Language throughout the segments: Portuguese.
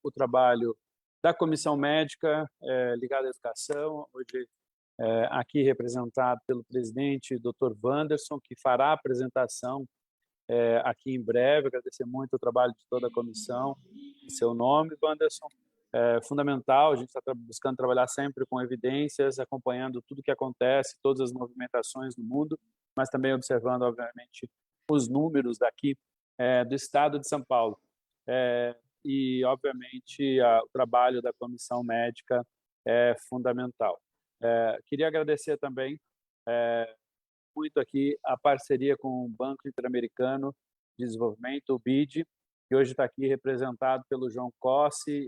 o trabalho da comissão médica ligada à educação, hoje aqui representado pelo presidente, Dr. Wanderson, que fará a apresentação aqui em breve. Agradecer muito o trabalho de toda a comissão, em seu nome, Wanderson. Fundamental, a gente está buscando trabalhar sempre com evidências, acompanhando tudo que acontece, todas as movimentações no mundo, mas também observando, obviamente, os números daqui do estado de São Paulo. E, obviamente, o trabalho da comissão médica é fundamental. Queria agradecer também muito aqui a parceria com o Banco Interamericano de Desenvolvimento, o BID, que hoje está aqui representado pelo João Cossi,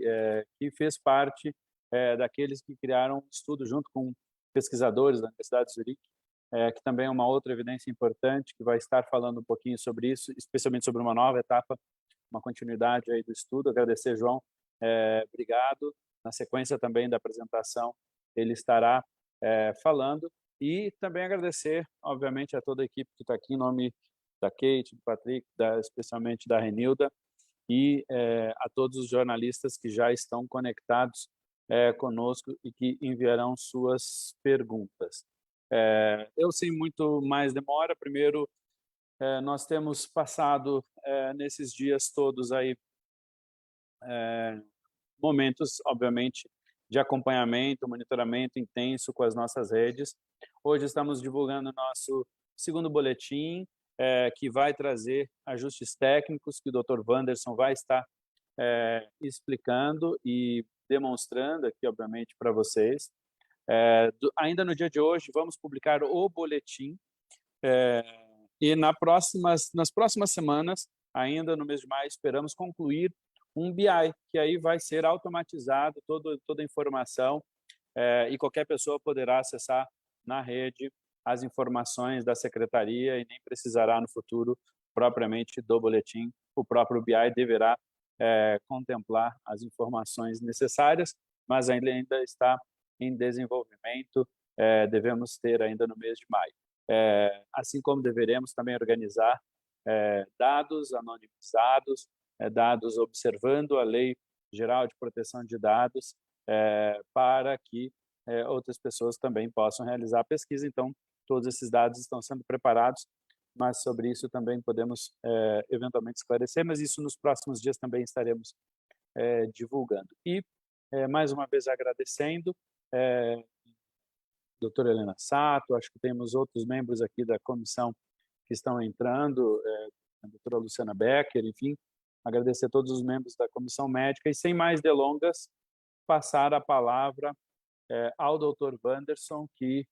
que fez parte daqueles que criaram um estudo junto com pesquisadores da Universidade de Zurique, que também é uma outra evidência importante, que vai estar falando um pouquinho sobre isso, especialmente sobre uma nova etapa, uma continuidade aí do estudo. Agradecer, João, obrigado. Na sequência também da apresentação, ele estará falando. E também agradecer, obviamente, a toda a equipe que está aqui, em nome da Kate, do Patrick, especialmente da Renilda, e a todos os jornalistas que já estão conectados conosco e que enviarão suas perguntas. Eu, sem muito mais demora, primeiro, nós temos passado nesses dias todos aí momentos, obviamente, de acompanhamento, monitoramento intenso com as nossas redes. Hoje estamos divulgando o nosso segundo boletim, que vai trazer ajustes técnicos que o Dr. Wanderson vai estar explicando e demonstrando aqui, obviamente, para vocês. Ainda no dia de hoje, vamos publicar o boletim e nas próximas semanas, ainda no mês de maio, esperamos concluir um BI, que aí vai ser automatizado, toda a informação, e qualquer pessoa poderá acessar na rede as informações da secretaria e nem precisará no futuro propriamente do boletim. O próprio BI deverá contemplar as informações necessárias, mas ainda está em desenvolvimento, devemos ter ainda no mês de maio. Assim como deveremos também organizar dados anonimizados, dados observando a Lei Geral de Proteção de Dados, para que outras pessoas também possam realizar a pesquisa. Então, todos esses dados estão sendo preparados, mas sobre isso também podemos eventualmente esclarecer, mas isso nos próximos dias também estaremos divulgando. E, mais uma vez, agradecendo doutora Helena Sato, acho que temos outros membros aqui da comissão que estão entrando, a doutora Luciana Becker, enfim, agradecer a todos os membros da comissão médica e, sem mais delongas, passar a palavra ao doutor Wanderson, que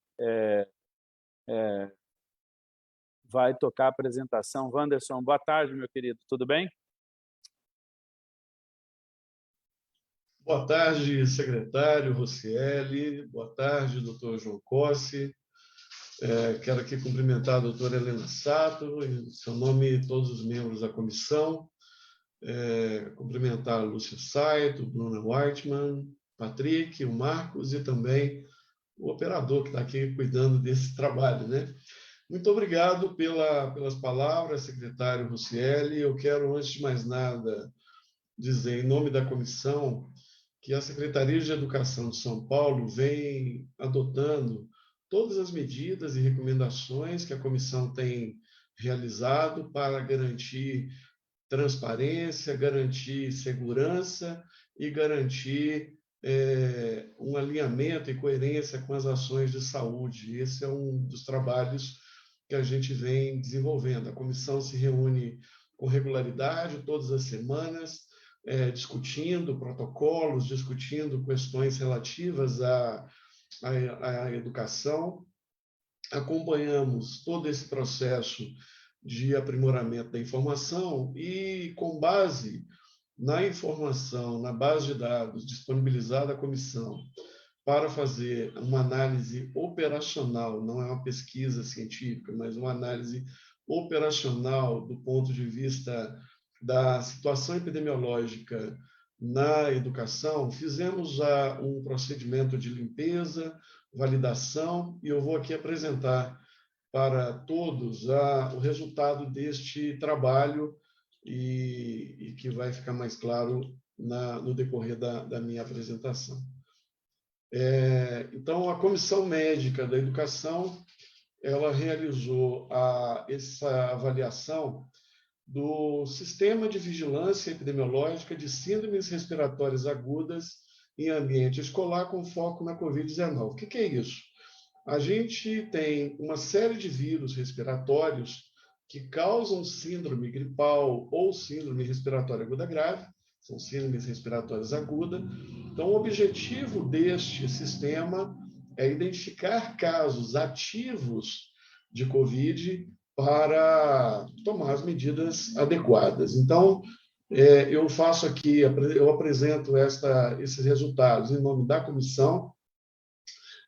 vai tocar a apresentação. Wanderson, boa tarde, meu querido, tudo bem? Boa tarde, secretário Rocieli. Boa tarde, doutor João Cossi. Quero aqui cumprimentar a doutora Helena Sato, em seu nome e todos os membros da comissão. Cumprimentar a Lúcia Saito, Bruna Whiteman, Patrick, o Marcos e também o operador que está aqui cuidando desse trabalho, né? Muito obrigado pelas palavras, secretário Rocieli. Eu quero, antes de mais nada, dizer, em nome da comissão, que a Secretaria de Educação de São Paulo vem adotando todas as medidas e recomendações que a comissão tem realizado para garantir transparência, garantir segurança e garantir um alinhamento e coerência com as ações de saúde. Esse é um dos trabalhos que a gente vem desenvolvendo. A comissão se reúne com regularidade todas as semanas, discutindo protocolos, discutindo questões relativas à educação. Acompanhamos todo esse processo de aprimoramento da informação e, com base na informação, na base de dados disponibilizada à comissão, para fazer uma análise operacional, não é uma pesquisa científica, mas uma análise operacional do ponto de vista da situação epidemiológica na educação, fizemos um procedimento de limpeza, validação, e eu vou aqui apresentar para todos o resultado deste trabalho e que vai ficar mais claro no decorrer da minha apresentação. Então, a Comissão Médica da Educação, ela realizou essa avaliação do Sistema de Vigilância Epidemiológica de Síndromes Respiratórias Agudas em Ambiente Escolar com foco na Covid-19. O que é isso? A gente tem uma série de vírus respiratórios que causam síndrome gripal ou síndrome respiratória aguda grave, são síndromes respiratórias agudas. Então, o objetivo deste sistema é identificar casos ativos de Covid para tomar as medidas adequadas. Então, eu faço aqui, eu apresento esses resultados em nome da comissão.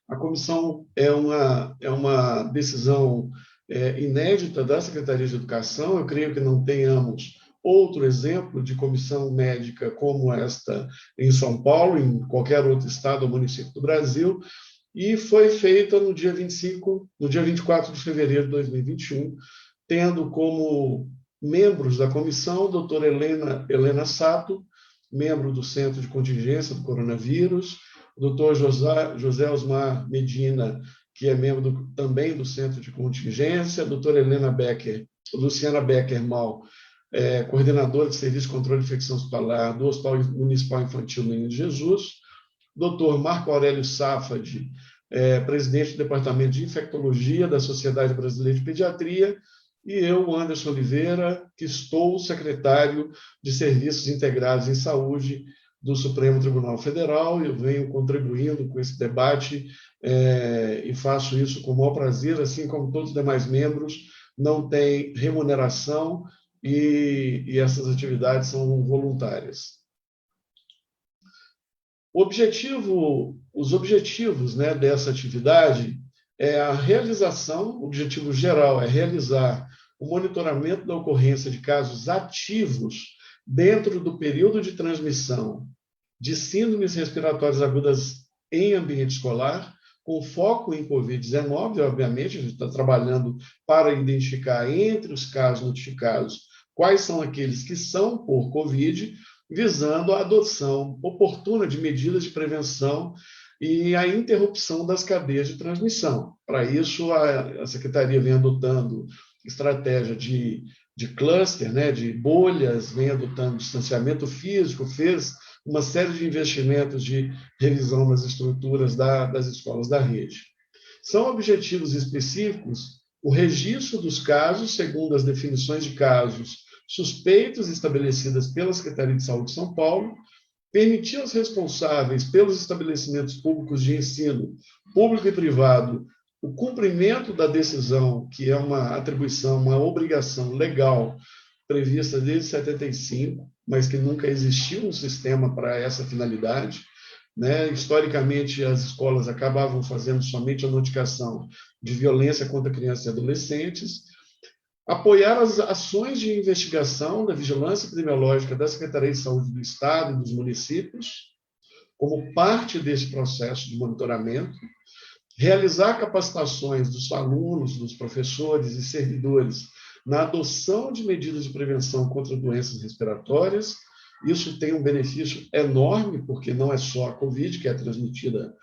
A comissão é uma decisão inédita da Secretaria de Educação. Eu creio que não tenhamos outro exemplo de comissão médica como esta em São Paulo, em qualquer outro estado ou município do Brasil, e foi feita no dia 24 de fevereiro de 2021, tendo como membros da comissão a doutora Helena Sato, membro do Centro de Contingência do Coronavírus, o doutor José Osmar Medina, que é membro também do Centro de Contingência, a doutora Luciana Becker Mal, coordenadora de Serviço de Controle de Infecção Hospitalar do Hospital Municipal Infantil Menino Jesus, doutor Marco Aurélio Safadi, presidente do Departamento de Infectologia da Sociedade Brasileira de Pediatria, e eu, Anderson Oliveira, que estou secretário de Serviços Integrados em Saúde do Supremo Tribunal Federal. Eu venho contribuindo com esse debate e faço isso com o maior prazer, assim como todos os demais membros. Não tem remuneração e essas atividades são voluntárias. Os objetivos, né, dessa atividade é a realização, o objetivo geral é realizar o monitoramento da ocorrência de casos ativos dentro do período de transmissão de síndromes respiratórias agudas em ambiente escolar, com foco em Covid-19, obviamente, a gente está trabalhando para identificar entre os casos notificados quais são aqueles que são por Covid, visando a adoção oportuna de medidas de prevenção e a interrupção das cadeias de transmissão. Para isso, a Secretaria vem adotando estratégia de cluster, né, de bolhas, vem adotando distanciamento físico, fez uma série de investimentos de revisão das estruturas das escolas da rede. São objetivos específicos o registro dos casos, segundo as definições de casos suspeitos estabelecidas pela Secretaria de Saúde de São Paulo, permitir aos responsáveis pelos estabelecimentos públicos de ensino, público e privado, o cumprimento da decisão, que é uma atribuição, uma obrigação legal prevista desde 75, mas que nunca existiu um sistema para essa finalidade. Né? Historicamente, as escolas acabavam fazendo somente a notificação de violência contra crianças e adolescentes. Apoiar as ações de investigação da vigilância epidemiológica da Secretaria de Saúde do Estado e dos municípios, como parte desse processo de monitoramento. Realizar capacitações dos alunos, dos professores e servidores na adoção de medidas de prevenção contra doenças respiratórias. Isso tem um benefício enorme, porque não é só a Covid que é transmitida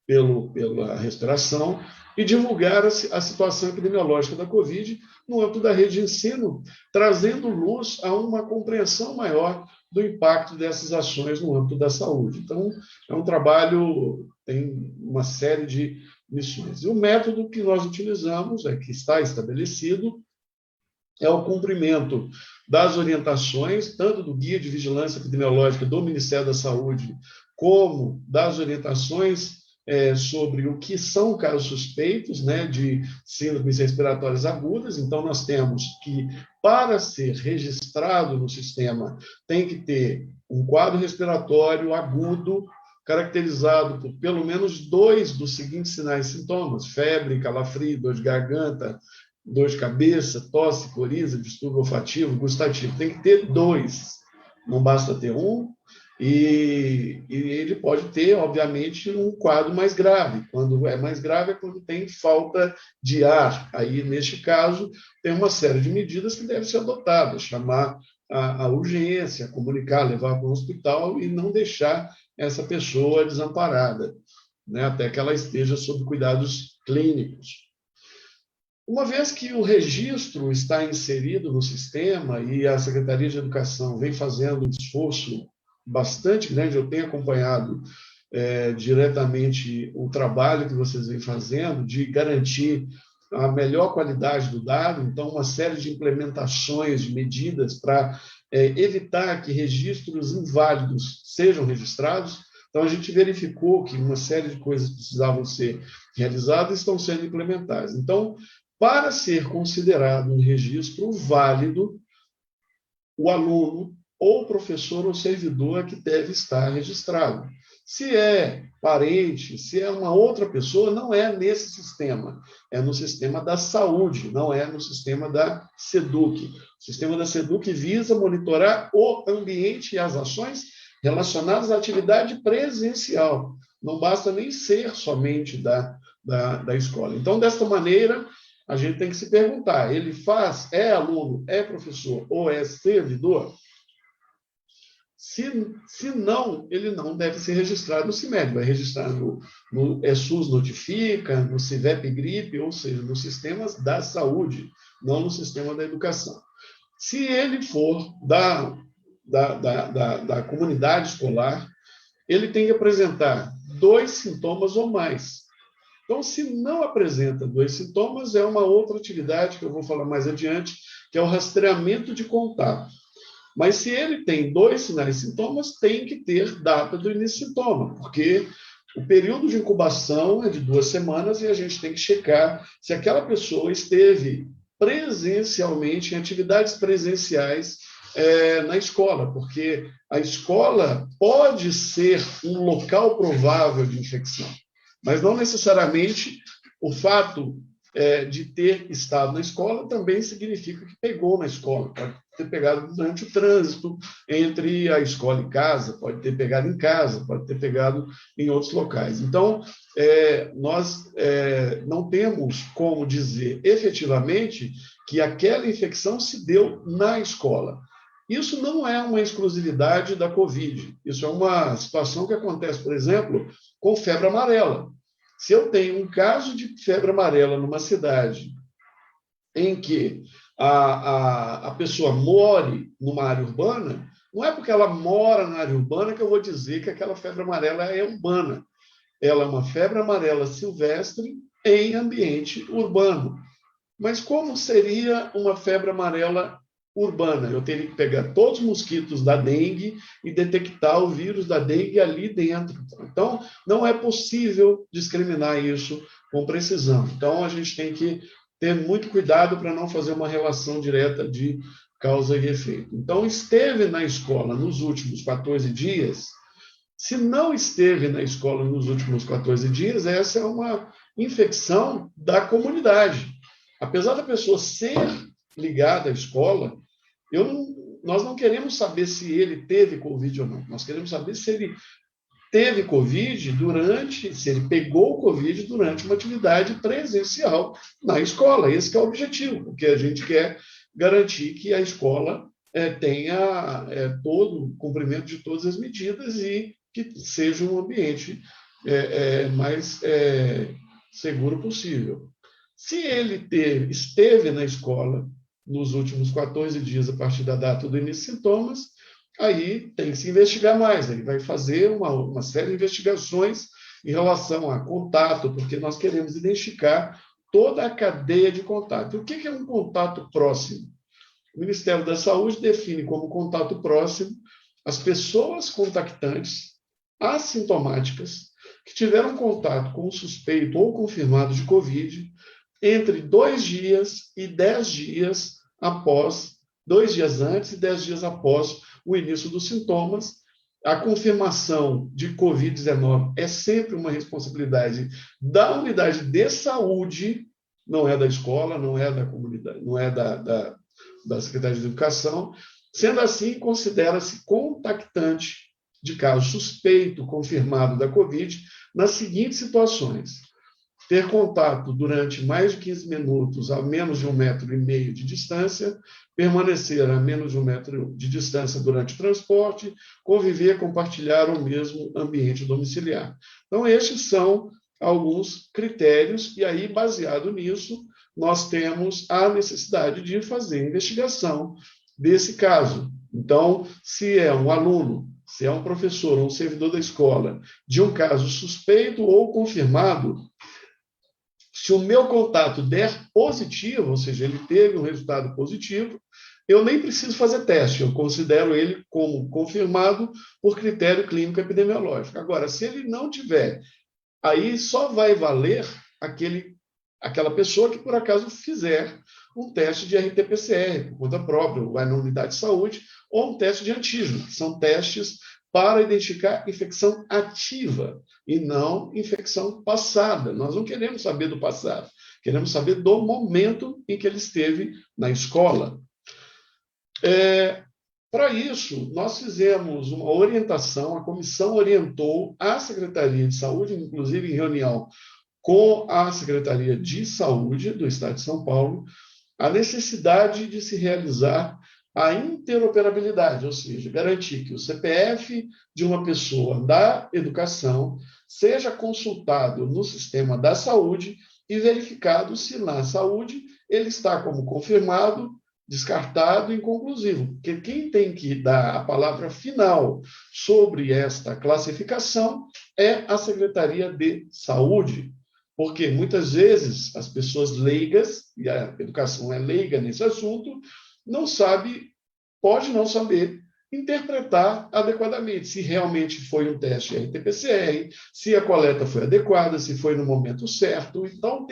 pela respiração, e divulgar a situação epidemiológica da Covid no âmbito da rede de ensino, trazendo luz a uma compreensão maior do impacto dessas ações no âmbito da saúde. Então, é um trabalho, tem uma série de missões. E o método que nós utilizamos, que está estabelecido, é o cumprimento das orientações, tanto do Guia de Vigilância Epidemiológica do Ministério da Saúde, como das orientações sobre o que são casos suspeitos, né, de síndromes respiratórias agudas. Então, nós temos que, para ser registrado no sistema, tem que ter um quadro respiratório agudo, caracterizado por pelo menos 2 dos seguintes sinais e sintomas: febre, calafrio, dor de garganta, dor de cabeça, tosse, coriza, distúrbio olfativo, gustativo. Tem que ter 2, não basta ter um. E ele pode ter, obviamente, um quadro mais grave. Quando é mais grave é quando tem falta de ar. Aí, neste caso, tem uma série de medidas que devem ser adotadas, chamar a urgência, comunicar, levar para o hospital e não deixar essa pessoa desamparada, né, até que ela esteja sob cuidados clínicos. Uma vez que o registro está inserido no sistema e a Secretaria de Educação vem fazendo um esforço bastante grande, eu tenho acompanhado diretamente o trabalho que vocês vêm fazendo de garantir a melhor qualidade do dado, então uma série de implementações, de medidas para evitar que registros inválidos sejam registrados. Então, a gente verificou que uma série de coisas precisavam ser realizadas e estão sendo implementadas. Então, para ser considerado um registro válido, o aluno, ou professor ou servidor que deve estar registrado. Se é parente, se é uma outra pessoa, não é nesse sistema, é no sistema da saúde, não é no sistema da SEDUC. O sistema da SEDUC visa monitorar o ambiente e as ações relacionadas à atividade presencial. Não basta nem ser somente da escola. Então, desta maneira, a gente tem que se perguntar, ele é aluno, é professor ou é servidor? Se não, ele não deve ser registrado no CIMED, vai registrar no SUS Notifica, no CIVEP Gripe, ou seja, nos sistemas da saúde, não no sistema da educação. Se ele for da comunidade escolar, ele tem que apresentar 2 sintomas ou mais. Então, se não apresenta 2 sintomas, é uma outra atividade que eu vou falar mais adiante, que é o rastreamento de contato. Mas se ele tem 2 sinais e sintomas, tem que ter data do início de sintoma, porque o período de incubação é de 2 semanas e a gente tem que checar se aquela pessoa esteve presencialmente, em atividades presenciais na escola, porque a escola pode ser um local provável de infecção, mas não necessariamente o fato de ter estado na escola também significa que pegou na escola. Pode ter pegado durante o trânsito entre a escola e casa, pode ter pegado em casa, pode ter pegado em outros locais. Então, nós não temos como dizer efetivamente que aquela infecção se deu na escola. Isso não é uma exclusividade da Covid. Isso é uma situação que acontece, por exemplo, com febre amarela. Se eu tenho um caso de febre amarela numa cidade em que a pessoa more numa área urbana, não é porque ela mora na área urbana que eu vou dizer que aquela febre amarela é urbana. Ela é uma febre amarela silvestre em ambiente urbano. Mas como seria uma febre amarela urbana? Eu teria que pegar todos os mosquitos da dengue e detectar o vírus da dengue ali dentro. Então, não é possível discriminar isso com precisão. Então, a gente tem que ter muito cuidado para não fazer uma relação direta de causa e efeito. Então, esteve na escola nos últimos 14 dias. Se não esteve na escola nos últimos 14 dias, essa é uma infecção da comunidade. Apesar da pessoa ser ligada à escola, nós não queremos saber se ele teve Covid ou não. Nós queremos saber se ele teve Covid se ele pegou Covid durante uma atividade presencial na escola. Esse que é o objetivo, porque a gente quer garantir que a escola tenha todo o cumprimento de todas as medidas e que seja um ambiente mais seguro possível. Se ele esteve na escola nos últimos 14 dias, a partir da data do início de sintomas, aí tem que se investigar mais. Ele vai fazer uma série de investigações em relação a contato, porque nós queremos identificar toda a cadeia de contato. O que é um contato próximo? O Ministério da Saúde define como contato próximo as pessoas contactantes assintomáticas que tiveram contato com o suspeito ou confirmado de Covid entre 2 dias e 10 dias após, 2 dias antes e 10 dias após o início dos sintomas. A confirmação de Covid-19 é sempre uma responsabilidade da unidade de saúde, não é da escola, não é da comunidade, não é da Secretaria de Educação. Sendo assim, considera-se contactante de caso suspeito confirmado da Covid nas seguintes situações: ter contato durante mais de 15 minutos a menos de 1,5 metro de distância, permanecer a menos de 1 metro de distância durante o transporte, conviver, compartilhar o mesmo ambiente domiciliar. Então, estes são alguns critérios, e aí, baseado nisso, nós temos a necessidade de fazer investigação desse caso. Então, se é um aluno, se é um professor ou um servidor da escola, de um caso suspeito ou confirmado, se o meu contato der positivo, ou seja, ele teve um resultado positivo, eu nem preciso fazer teste, eu considero ele como confirmado por critério clínico epidemiológico. Agora, se ele não tiver, aí só vai valer aquela pessoa que, por acaso, fizer um teste de RT-PCR, por conta própria, ou vai na unidade de saúde, ou um teste de antígeno, que são testes para identificar infecção ativa e não infecção passada. Nós não queremos saber do passado, queremos saber do momento em que ele esteve na escola. Para isso, nós fizemos uma orientação, a comissão orientou a Secretaria de Saúde, inclusive em reunião com a Secretaria de Saúde do Estado de São Paulo, a necessidade de se realizar a interoperabilidade, ou seja, garantir que o CPF de uma pessoa da educação seja consultado no sistema da saúde e verificado se na saúde ele está como confirmado, descartado e inconclusivo. Porque quem tem que dar a palavra final sobre esta classificação é a Secretaria de Saúde. Porque muitas vezes as pessoas leigas, e a educação é leiga nesse assunto, pode não saber interpretar adequadamente se realmente foi um teste RT-PCR, se a coleta foi adequada, se foi no momento certo. Então,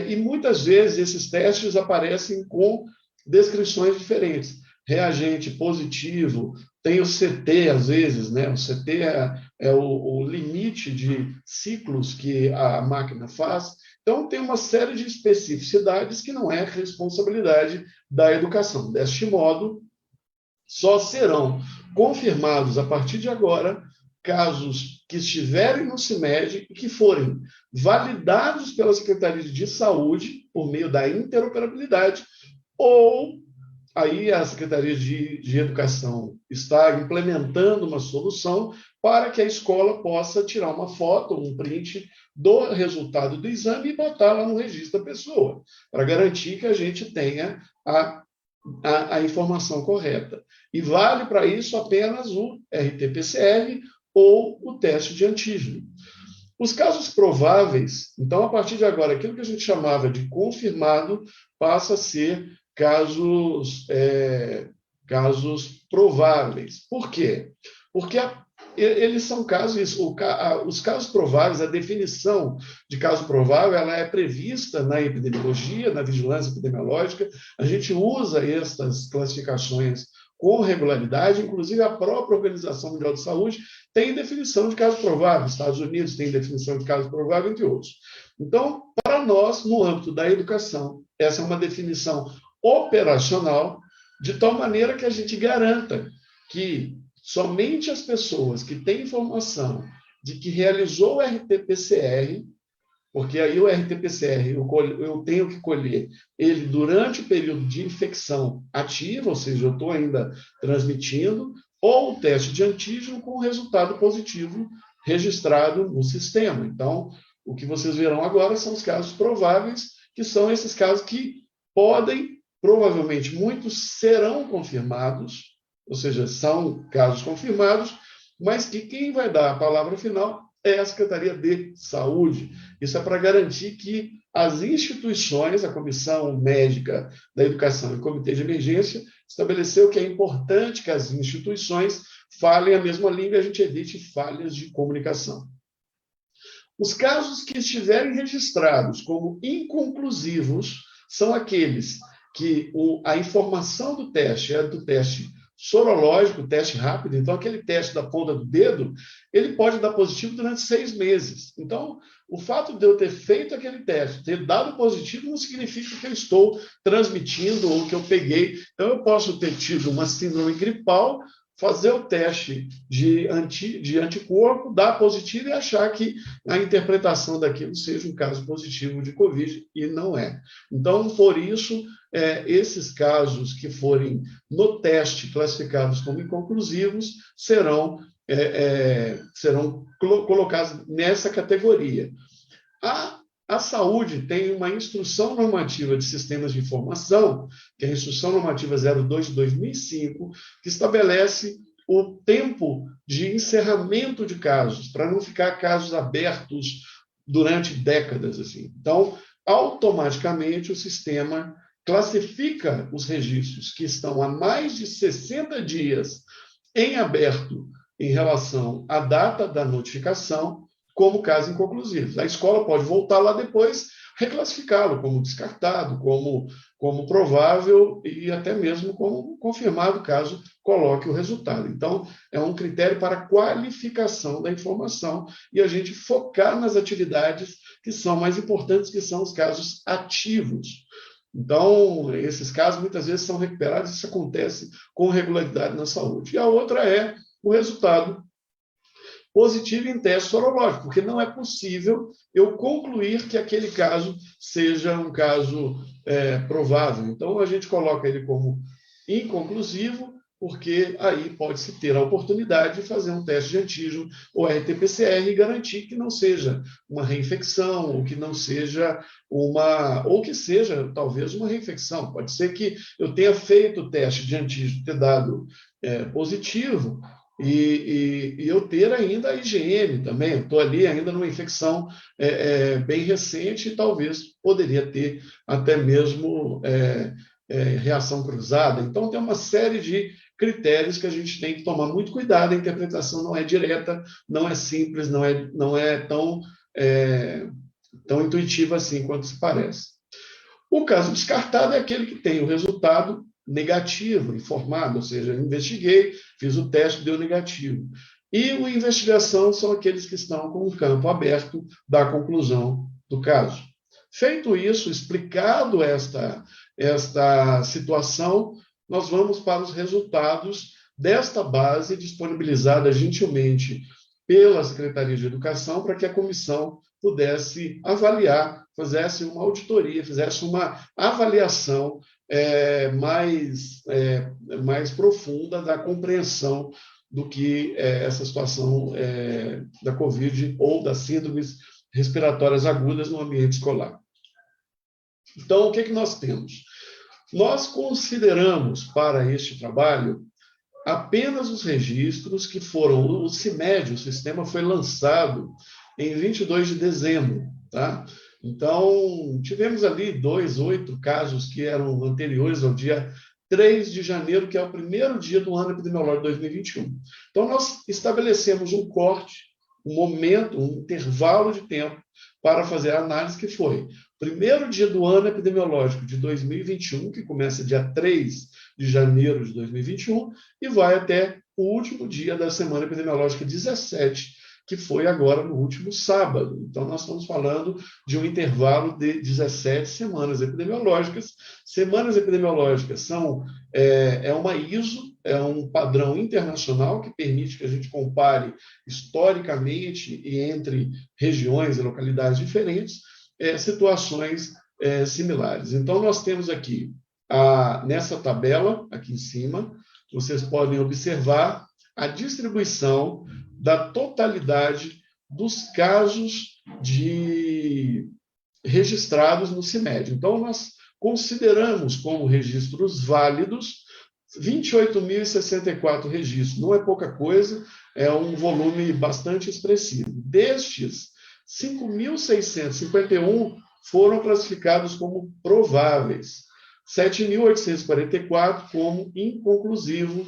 e muitas vezes esses testes aparecem com descrições diferentes. Reagente positivo, tem o CT, às vezes, né? O CT é o limite de ciclos que a máquina faz. Então, tem uma série de especificidades que não é responsabilidade da educação. Deste modo, só serão confirmados, a partir de agora, casos que estiverem no CIMED e que forem validados pela Secretaria de Saúde, por meio da interoperabilidade, ou aí a Secretaria de Educação está implementando uma solução para que a escola possa tirar uma foto, um print do resultado do exame e botar lá no registro da pessoa, para garantir que a gente tenha a informação correta. E vale para isso apenas o RT-PCR ou o teste de antígeno. Os casos prováveis, então, a partir de agora, aquilo que a gente chamava de confirmado passa a ser casos prováveis. Por quê? Porque eles são casos, os casos prováveis, a definição de caso provável, ela é prevista na epidemiologia, na vigilância epidemiológica, a gente usa estas classificações com regularidade, inclusive a própria Organização Mundial de Saúde tem definição de caso provável, Estados Unidos tem definição de caso provável, entre outros. Então, para nós, no âmbito da educação, essa é uma definição operacional, de tal maneira que a gente garanta que somente as pessoas que têm informação de que realizou o RT-PCR, porque aí o RT-PCR eu tenho que colher ele durante o período de infecção ativa, ou seja, eu estou ainda transmitindo, ou o teste de antígeno com resultado positivo registrado no sistema. Então, o que vocês verão agora são os casos prováveis, que são esses casos que podem, provavelmente muitos serão confirmados, ou seja, são casos confirmados, mas que quem vai dar a palavra final é a Secretaria de Saúde. Isso é para garantir que as instituições, a Comissão Médica da Educação e o Comitê de Emergência, estabeleceu que é importante que as instituições falem a mesma língua e a gente evite falhas de comunicação. Os casos que estiverem registrados como inconclusivos são aqueles que a informação do teste é do teste sorológico, teste rápido, então aquele teste da ponta do dedo, ele pode dar positivo durante 6 meses. Então, o fato de eu ter feito aquele teste, ter dado positivo, não significa que eu estou transmitindo ou que eu peguei. Então, eu posso ter tido uma síndrome gripal fazer o teste de anticorpo, dar positivo e achar que a interpretação daquilo seja um caso positivo de Covid, e não é. Então, por isso, esses casos que forem no teste classificados como inconclusivos serão colocados nessa categoria. A saúde tem uma instrução normativa de sistemas de informação, que é a Instrução Normativa 02 de 2005, que estabelece o tempo de encerramento de casos, para não ficar casos abertos durante décadas. Assim. Então, automaticamente, o sistema classifica os registros que estão há mais de 60 dias em aberto em relação à data da notificação como caso inconclusivo. A escola pode voltar lá depois, reclassificá-lo como descartado, como provável e até mesmo como confirmado, caso coloque o resultado. Então, é um critério para qualificação da informação e a gente focar nas atividades que são mais importantes, que são os casos ativos. Então, esses casos muitas vezes são recuperados, isso acontece com regularidade na saúde. E a outra é o resultado positivo em teste sorológico, porque não é possível eu concluir que aquele caso seja um caso provável. Então, a gente coloca ele como inconclusivo, porque aí pode-se ter a oportunidade de fazer um teste de antígeno ou RT-PCR e garantir que não seja uma reinfecção, ou que não seja ou que seja talvez uma reinfecção. Pode ser que eu tenha feito o teste de antígeno, ter dado positivo, e eu ter ainda a IgM também, estou ali ainda numa infecção bem recente e talvez poderia ter até mesmo reação cruzada. Então, tem uma série de critérios que a gente tem que tomar muito cuidado, a interpretação não é direta, não é simples, não é tão intuitiva assim quanto se parece. O caso descartado é aquele que tem o resultado negativo, informado, ou seja, eu investiguei, fiz o teste, deu negativo. E o investigação são aqueles que estão com o campo aberto da conclusão do caso. Feito isso, explicado esta situação, nós vamos para os resultados desta base disponibilizada gentilmente pela Secretaria de Educação para que a comissão pudesse avaliar, fizesse uma auditoria, fizesse uma avaliação mais profunda da compreensão do que essa situação da Covid ou das síndromes respiratórias agudas no ambiente escolar. Então, o que nós temos? Nós consideramos para este trabalho apenas os registros que foram, o CIMED, o sistema foi lançado em 22 de dezembro, tá? Então, tivemos ali 8 casos que eram anteriores ao dia 3 de janeiro, que é o primeiro dia do ano epidemiológico de 2021. Então, nós estabelecemos um corte, um momento, um intervalo de tempo para fazer a análise, que foi primeiro dia do ano epidemiológico de 2021, que começa dia 3 de janeiro de 2021 e vai até o último dia da semana epidemiológica 17, que foi agora no último sábado. Então, nós estamos falando de um intervalo de 17 semanas epidemiológicas. Semanas epidemiológicas são uma ISO, é um padrão internacional que permite que a gente compare historicamente e entre regiões e localidades diferentes situações similares. Então, nós temos aqui, nessa tabela, aqui em cima, vocês podem observar a distribuição da totalidade dos casos registrados no CIMED. Então, nós consideramos como registros válidos 28.064 registros. Não é pouca coisa, é um volume bastante expressivo. Destes, 5.651 foram classificados como prováveis, 7.844 como inconclusivo,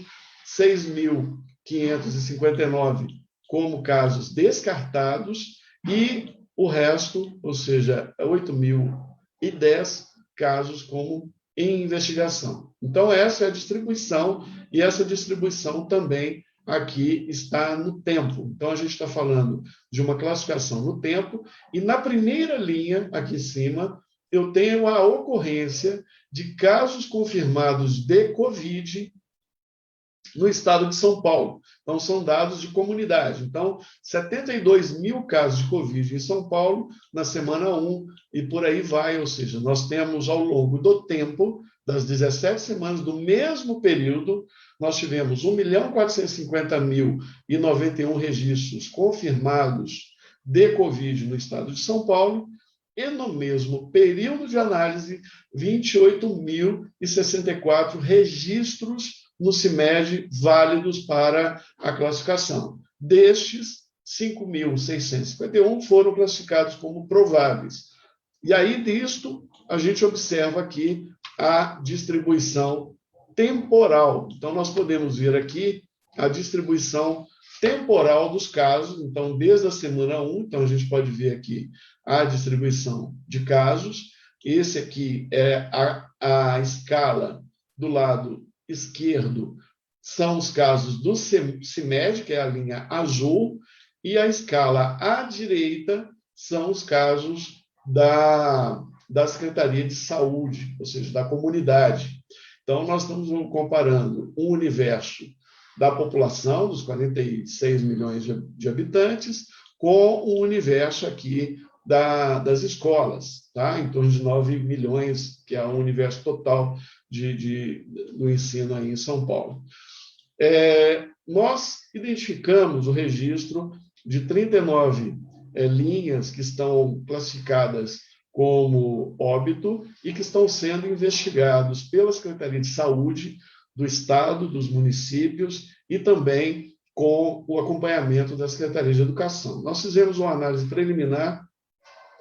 6.559 como casos descartados e o resto, ou seja, 8.010 casos como em investigação. Então, essa é a distribuição, e essa distribuição também aqui está no tempo. Então, a gente está falando de uma classificação no tempo, e na primeira linha, aqui em cima, eu tenho a ocorrência de casos confirmados de Covid no estado de São Paulo. Então, são dados de comunidade. Então, 72 mil casos de Covid em São Paulo na semana 1 e por aí vai. Ou seja, nós temos, ao longo do tempo, das 17 semanas do mesmo período, nós tivemos 1.450.091 registros confirmados de Covid no estado de São Paulo, e no mesmo período de análise, 28.064 registros no CIMED válidos para a classificação. Destes, 5.651 foram classificados como prováveis. E aí, disto, a gente observa aqui a distribuição temporal. Então, nós podemos ver aqui a distribuição temporal dos casos. Então, desde a semana 1, então a gente pode ver aqui a distribuição de casos. Esse aqui é a escala do lado esquerdo, são os casos do CIMED, que é a linha azul, e a escala à direita são os casos da Secretaria de Saúde, ou seja, da comunidade. Então, nós estamos comparando o universo da população, dos 46 milhões de habitantes, com o universo aqui das escolas, tá? Em torno de 9 milhões, que é o universo total do ensino aí em São Paulo. Nós identificamos o registro de 39 linhas que estão classificadas como óbito e que estão sendo investigados pela Secretaria de Saúde do Estado, dos municípios e também com o acompanhamento da Secretaria de Educação. Nós fizemos uma análise preliminar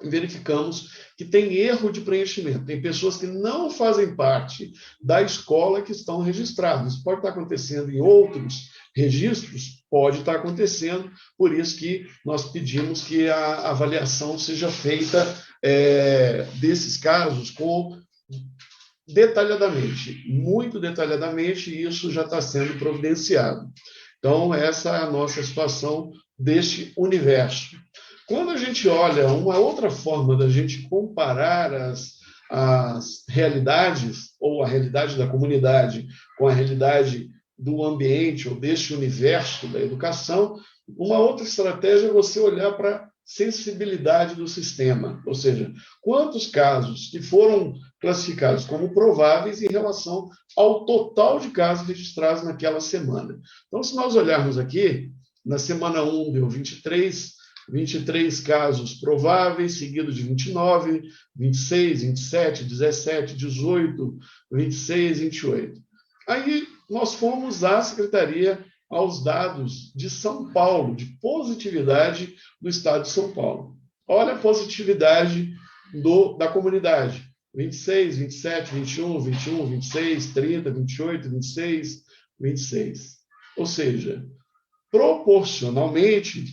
e verificamos que tem erro de preenchimento. Tem pessoas que não fazem parte da escola que estão registradas. Isso pode estar acontecendo em outros registros, pode estar acontecendo, por isso que nós pedimos que a avaliação seja feita desses casos detalhadamente, muito detalhadamente, e isso já está sendo providenciado. Então, essa é a nossa situação deste universo. Quando a gente olha uma outra forma da gente comparar as realidades, ou a realidade da comunidade com a realidade do ambiente ou deste universo da educação, uma outra estratégia é você olhar para a sensibilidade do sistema, ou seja, quantos casos que foram classificados como prováveis em relação ao total de casos registrados naquela semana. Então, se nós olharmos aqui, na semana 1 deu 23 casos prováveis, seguido de 29, 26, 27, 17, 18, 26, 28. Aí nós fomos à secretaria aos dados de São Paulo, de positividade do estado de São Paulo. Olha a positividade da comunidade. 26, 27, 21, 21, 26, 30, 28, 26, 26. Ou seja, proporcionalmente,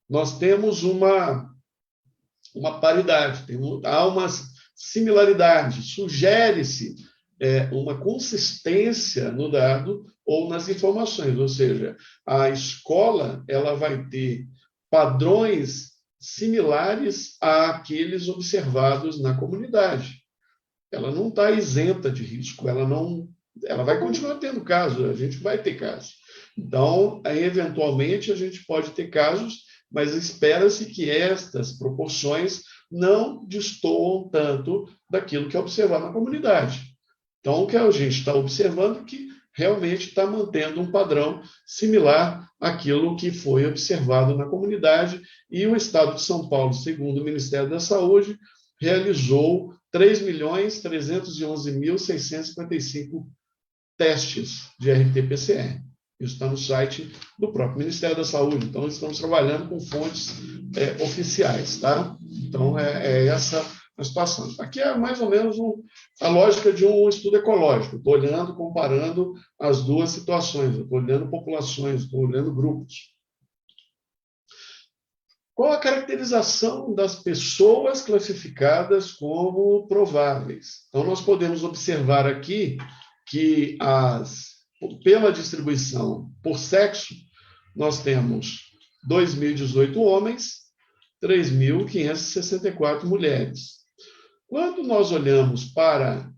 nós temos uma paridade, há uma similaridade, sugere-se uma consistência no dado ou nas informações, ou seja, a escola ela vai ter padrões similares àqueles observados na comunidade. Ela não está isenta de risco, ela vai continuar tendo casos, a gente vai ter casos. Então, eventualmente, a gente pode ter casos, mas espera-se que estas proporções não destoam tanto daquilo que é observado na comunidade. Então, o que a gente está observando é que realmente está mantendo um padrão similar àquilo que foi observado na comunidade, e o Estado de São Paulo, segundo o Ministério da Saúde, realizou 3.311.655 testes de RT-PCR. Isso está no site do próprio Ministério da Saúde. Então, estamos trabalhando com fontes oficiais, tá? Então, essa a situação. Aqui é mais ou menos a lógica de um estudo ecológico. Estou olhando, comparando as duas situações. Estou olhando populações, estou olhando grupos. Qual a caracterização das pessoas classificadas como prováveis? Então, nós podemos observar aqui que pela distribuição por sexo, nós temos 2.018 homens, 3.564 mulheres. Quando nós olhamos para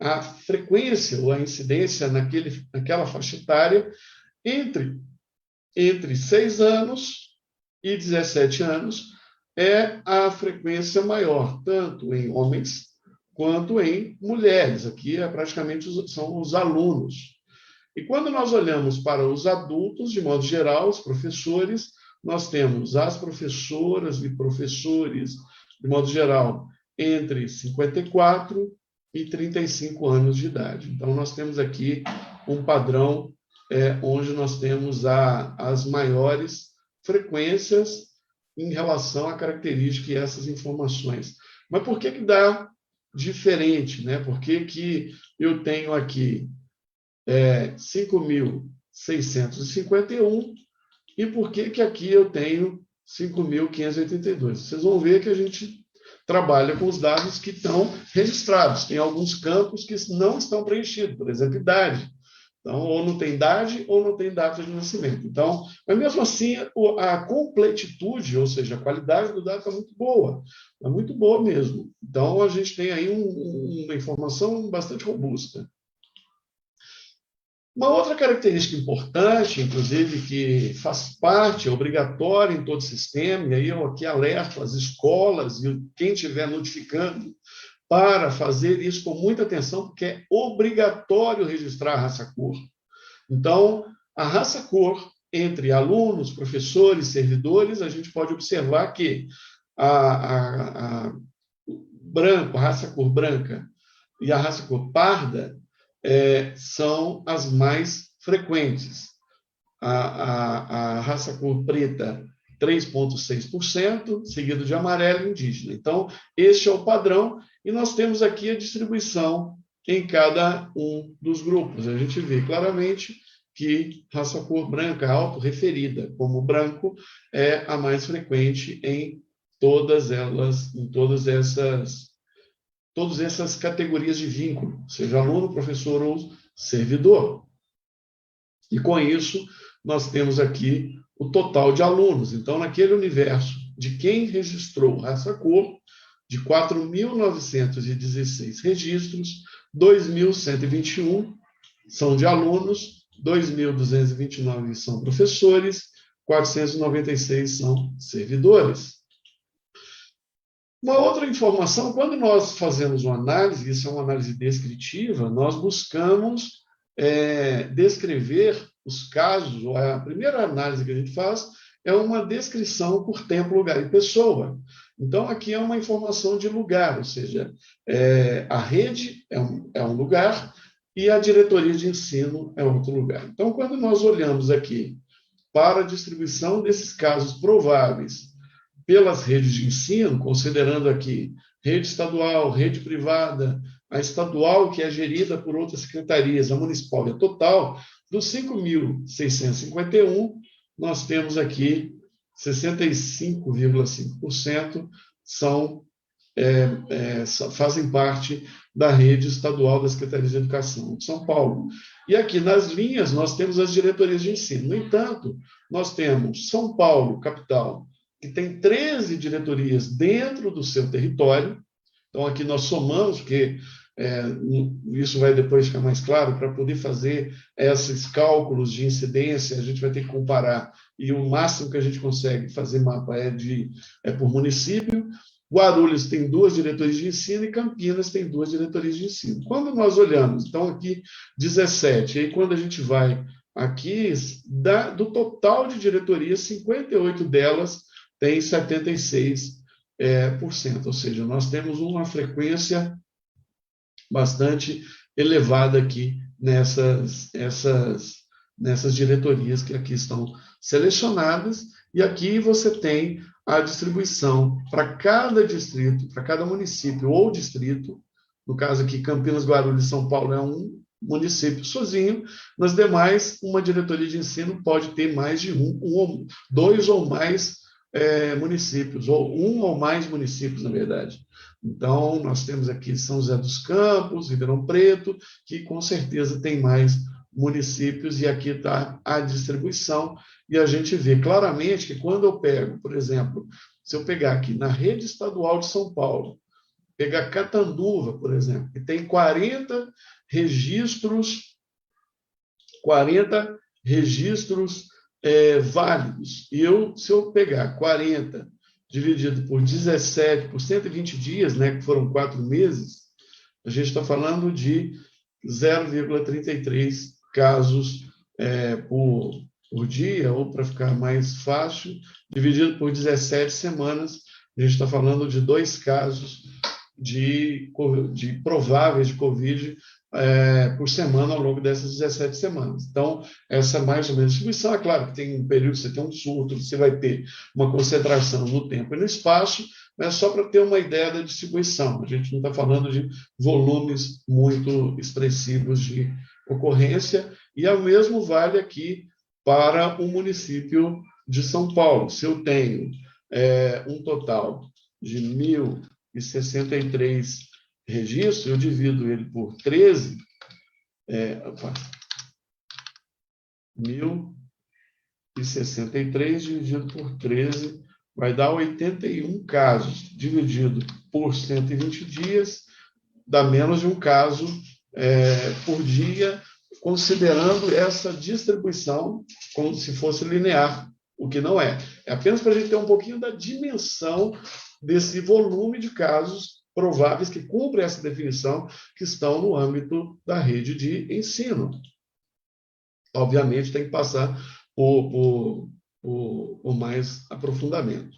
a frequência ou a incidência naquela faixa etária, entre 6 anos e 17 anos é a frequência maior, tanto em homens quanto em mulheres. Aqui praticamente são os alunos. E quando nós olhamos para os adultos, de modo geral, os professores, nós temos as professoras e professores, de modo geral, entre 54 e 35 anos de idade. Então, nós temos aqui um padrão onde nós temos as maiores frequências em relação à característica e essas informações. Mas por que dá diferente, né? Por que eu tenho aqui 5.651 e por que aqui eu tenho 5.582? Vocês vão ver que a gente trabalha com os dados que estão registrados. Tem alguns campos que não estão preenchidos, por exemplo, idade. Então, ou não tem idade ou não tem data de nascimento. Então, mas mesmo assim, a completitude, ou seja, a qualidade do dado está muito boa. É muito boa mesmo. Então, a gente tem aí uma informação bastante robusta. Uma outra característica importante, inclusive, que faz parte, é obrigatória em todo o sistema, e aí eu aqui alerto as escolas e quem estiver notificando para fazer isso com muita atenção, porque é obrigatório registrar a raça-cor. Então, a raça-cor, entre alunos, professores, servidores, a gente pode observar que a raça-cor branca e a raça-cor parda são as mais frequentes. A raça-cor preta, 3,6%, seguido de amarelo e indígena. Então, este é o padrão, e nós temos aqui a distribuição em cada um dos grupos. A gente vê claramente que raça-cor branca autorreferida como branco é a mais frequente em todas essas categorias de vínculo, seja aluno, professor ou servidor. E com isso, nós temos aqui o total de alunos. Então, naquele universo de quem registrou raça-cor, de 4.916 registros, 2.121 são de alunos, 2.229 são professores, 496 são servidores. Uma outra informação, quando nós fazemos uma análise, isso é uma análise descritiva, nós buscamos descrever os casos, a primeira análise que a gente faz é uma descrição por tempo, lugar e pessoa. Então, aqui é uma informação de lugar, ou seja, a rede é um lugar e a diretoria de ensino é outro lugar. Então, quando nós olhamos aqui para a distribuição desses casos prováveis pelas redes de ensino, considerando aqui rede estadual, rede privada, a estadual, que é gerida por outras secretarias, a municipal e a total, dos 5.651, nós temos aqui 65,5% fazem parte da rede estadual da Secretaria de Educação de São Paulo. E aqui nas linhas nós temos as diretorias de ensino. No entanto, nós temos São Paulo, capital, que tem 13 diretorias dentro do seu território. Então, aqui nós somamos, porque isso vai depois ficar mais claro, para poder fazer esses cálculos de incidência, a gente vai ter que comparar, e o máximo que a gente consegue fazer mapa é por município. Guarulhos tem 2 diretorias de ensino e Campinas tem 2 diretorias de ensino. Quando nós olhamos, então aqui 17, aí quando a gente vai aqui, do total de diretorias, 58 delas têm 76%, ou seja, nós temos uma frequência bastante elevada aqui nessas diretorias que aqui estão selecionadas, e aqui você tem a distribuição para cada distrito, para cada município ou distrito. No caso aqui, Campinas, Guarulhos e São Paulo é um município sozinho. Nas demais, uma diretoria de ensino pode ter mais de 2 ou mais municípios, ou 1 ou mais municípios, na verdade. Então, nós temos aqui São José dos Campos, Ribeirão Preto, que com certeza tem mais municípios, e aqui está a distribuição, e a gente vê claramente que quando eu pego, por exemplo, se eu pegar aqui na rede estadual de São Paulo, pegar Catanduva, por exemplo, que tem 40 registros registros válidos. E se eu pegar 40 dividido por 17, por 120 dias, né, que foram 4 meses, a gente está falando de 0,33 casos por dia, ou para ficar mais fácil, dividido por 17 semanas, a gente está falando de 2 casos de prováveis de Covid por semana ao longo dessas 17 semanas. Então, essa é mais ou menos a distribuição. É claro que tem um período que você tem um surto, você vai ter uma concentração no tempo e no espaço, mas só para ter uma ideia da distribuição. A gente não está falando de volumes muito expressivos de ocorrência, e o mesmo vale aqui para o município de São Paulo. Se eu tenho um total de 1.063 registros, eu divido ele por 13, 1.063 dividido por 13 vai dar 81 casos, dividido por 120 dias, dá menos de um caso por dia, considerando essa distribuição como se fosse linear, o que não é. É apenas para a gente ter um pouquinho da dimensão desse volume de casos prováveis que cumprem essa definição, que estão no âmbito da rede de ensino. Obviamente, tem que passar por mais aprofundamento.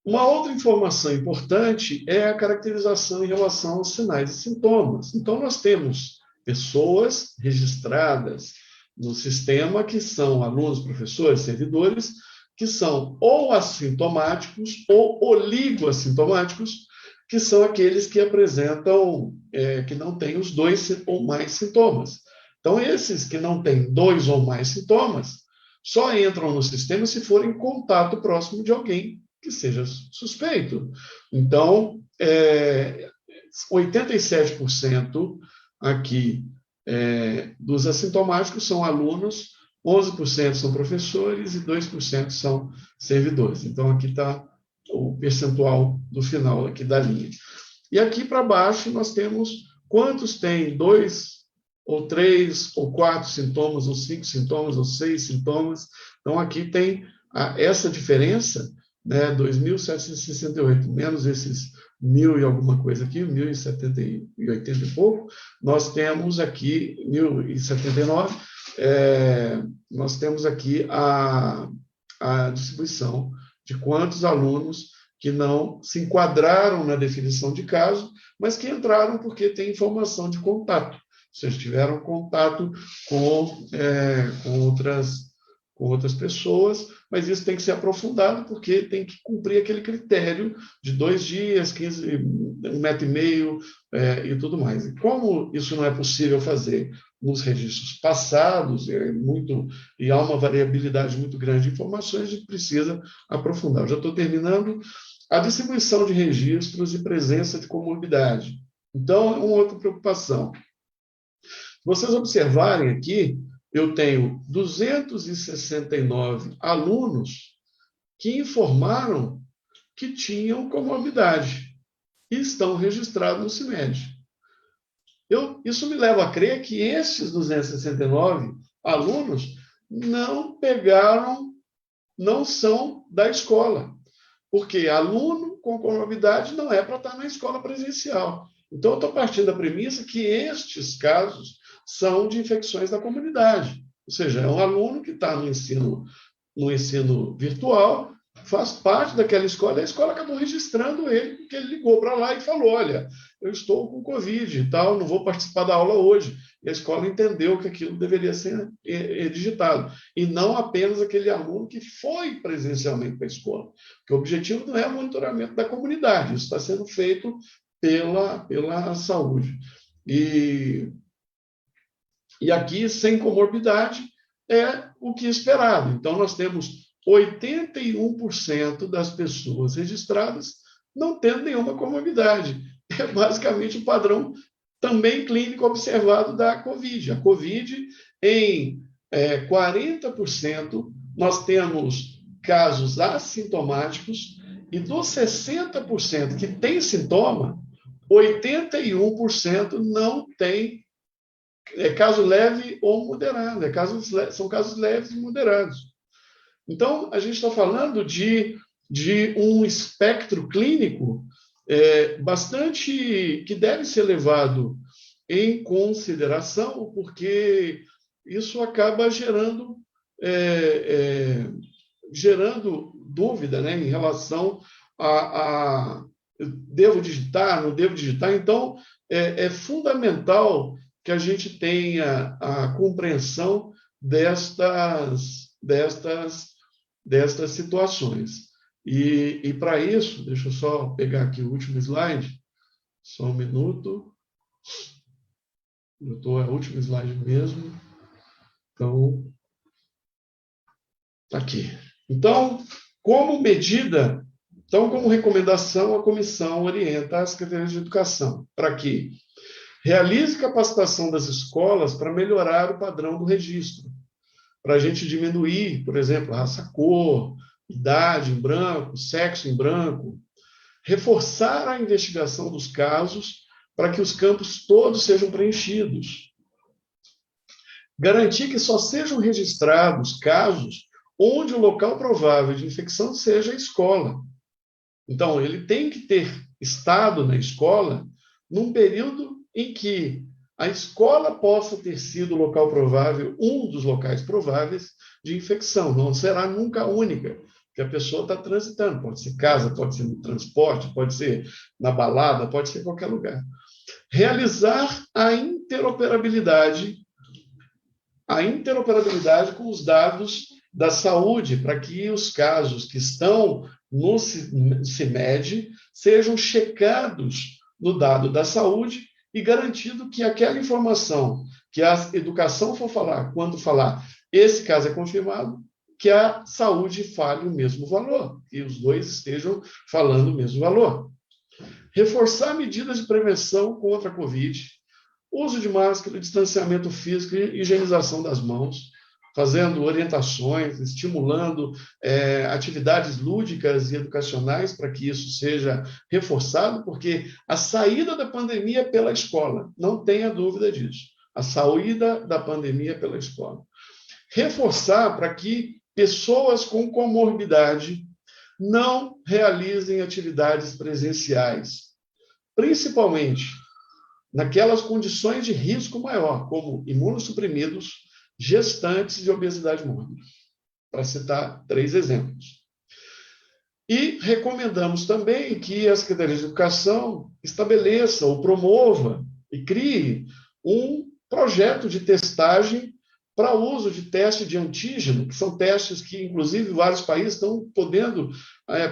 Uma outra informação importante é a caracterização em relação aos sinais e sintomas. Então, nós temos pessoas registradas no sistema que são alunos, professores, servidores, que são ou assintomáticos ou oligoassintomáticos, que são aqueles que apresentam, que não têm os 2 ou mais sintomas. Então, esses que não têm 2 ou mais sintomas, só entram no sistema se forem em contato próximo de alguém que seja suspeito. Então, 87% aqui dos assintomáticos são alunos, 11% são professores e 2% são servidores. Então, aqui está o percentual do final aqui da linha. E aqui para baixo nós temos quantos têm 2 ou 3 ou 4 sintomas, ou 5 sintomas, ou 6 sintomas. Então, aqui tem essa diferença, né, 2.768, menos esses 1.000 e alguma coisa aqui, 1.080 e pouco, nós temos aqui 1.079, nós temos aqui a distribuição de quantos alunos que não se enquadraram na definição de caso, mas que entraram porque tem informação de contato, ou seja, tiveram contato com outras pessoas, mas isso tem que ser aprofundado, porque tem que cumprir aquele critério de 2 dias, 15, 1,5 metro, e tudo mais. E como isso não é possível fazer nos registros passados, e há uma variabilidade muito grande de informações, a gente precisa aprofundar. Eu já estou terminando. A distribuição de registros e presença de comorbidade. Então, é uma outra preocupação. Se vocês observarem aqui, eu tenho 269 alunos que informaram que tinham comorbidade e estão registrados no CIMED. Isso me leva a crer que esses 269 alunos não são da escola, porque aluno com comorbidade não é para estar na escola presencial. Então, eu estou partindo da premissa que estes casos são de infecções da comunidade. Ou seja, é um aluno que está no ensino virtual, faz parte daquela escola, e a escola acabou registrando ele, porque ele ligou para lá e falou, olha, eu estou com Covid e tal, não vou participar da aula hoje. E a escola entendeu que aquilo deveria ser digitado, e não apenas aquele aluno que foi presencialmente para a escola. Porque o objetivo não é o monitoramento da comunidade, isso está sendo feito pela saúde. E aqui, sem comorbidade, é o que é esperado. Então, nós temos 81% das pessoas registradas não tendo nenhuma comorbidade. É basicamente o padrão também clínico observado da COVID. A COVID, em 40%, nós temos casos assintomáticos, e dos 60% que tem sintoma, 81% não tem é caso leve ou moderado, são casos leves e moderados. Então, a gente está falando de um espectro clínico bastante que deve ser levado em consideração, porque isso acaba gerando dúvida, né, em relação a devo digitar, não devo digitar. Então, é fundamental que a gente tenha a compreensão destas situações. E para isso, deixa eu só pegar aqui o último slide, só um minuto. Eu estou no último slide mesmo. Então, está aqui. Então, como recomendação, a comissão orienta a Secretaria de Educação para que realize capacitação das escolas para melhorar o padrão do registro, para a gente diminuir, por exemplo, raça, cor, idade em branco, sexo em branco, reforçar a investigação dos casos para que os campos todos sejam preenchidos, garantir que só sejam registrados casos onde o local provável de infecção seja a escola. Então, ele tem que ter estado na escola num período em que a escola possa ter sido o local provável, um dos locais prováveis de infecção. Não será nunca a única que a pessoa está transitando. Pode ser casa, pode ser no transporte, pode ser na balada, pode ser em qualquer lugar. Realizar a interoperabilidade com os dados da saúde, para que os casos que estão no CIMED sejam checados no dado da saúde e garantido que aquela informação que a educação for falar, quando falar esse caso é confirmado, que a saúde fale o mesmo valor, que os dois estejam falando o mesmo valor. Reforçar medidas de prevenção contra a Covid, uso de máscara, distanciamento físico e higienização das mãos, fazendo orientações, estimulando atividades lúdicas e educacionais para que isso seja reforçado, porque a saída da pandemia é pela escola, não tenha dúvida disso. A saída da pandemia é pela escola. Reforçar para que pessoas com comorbidade não realizem atividades presenciais, principalmente naquelas condições de risco maior, como imunossuprimidos, gestantes e obesidade mórbida, para citar 3 exemplos. E recomendamos também que a Secretaria de Educação estabeleça ou promova e crie um projeto de testagem para uso de teste de antígeno, que são testes que, inclusive, vários países estão podendo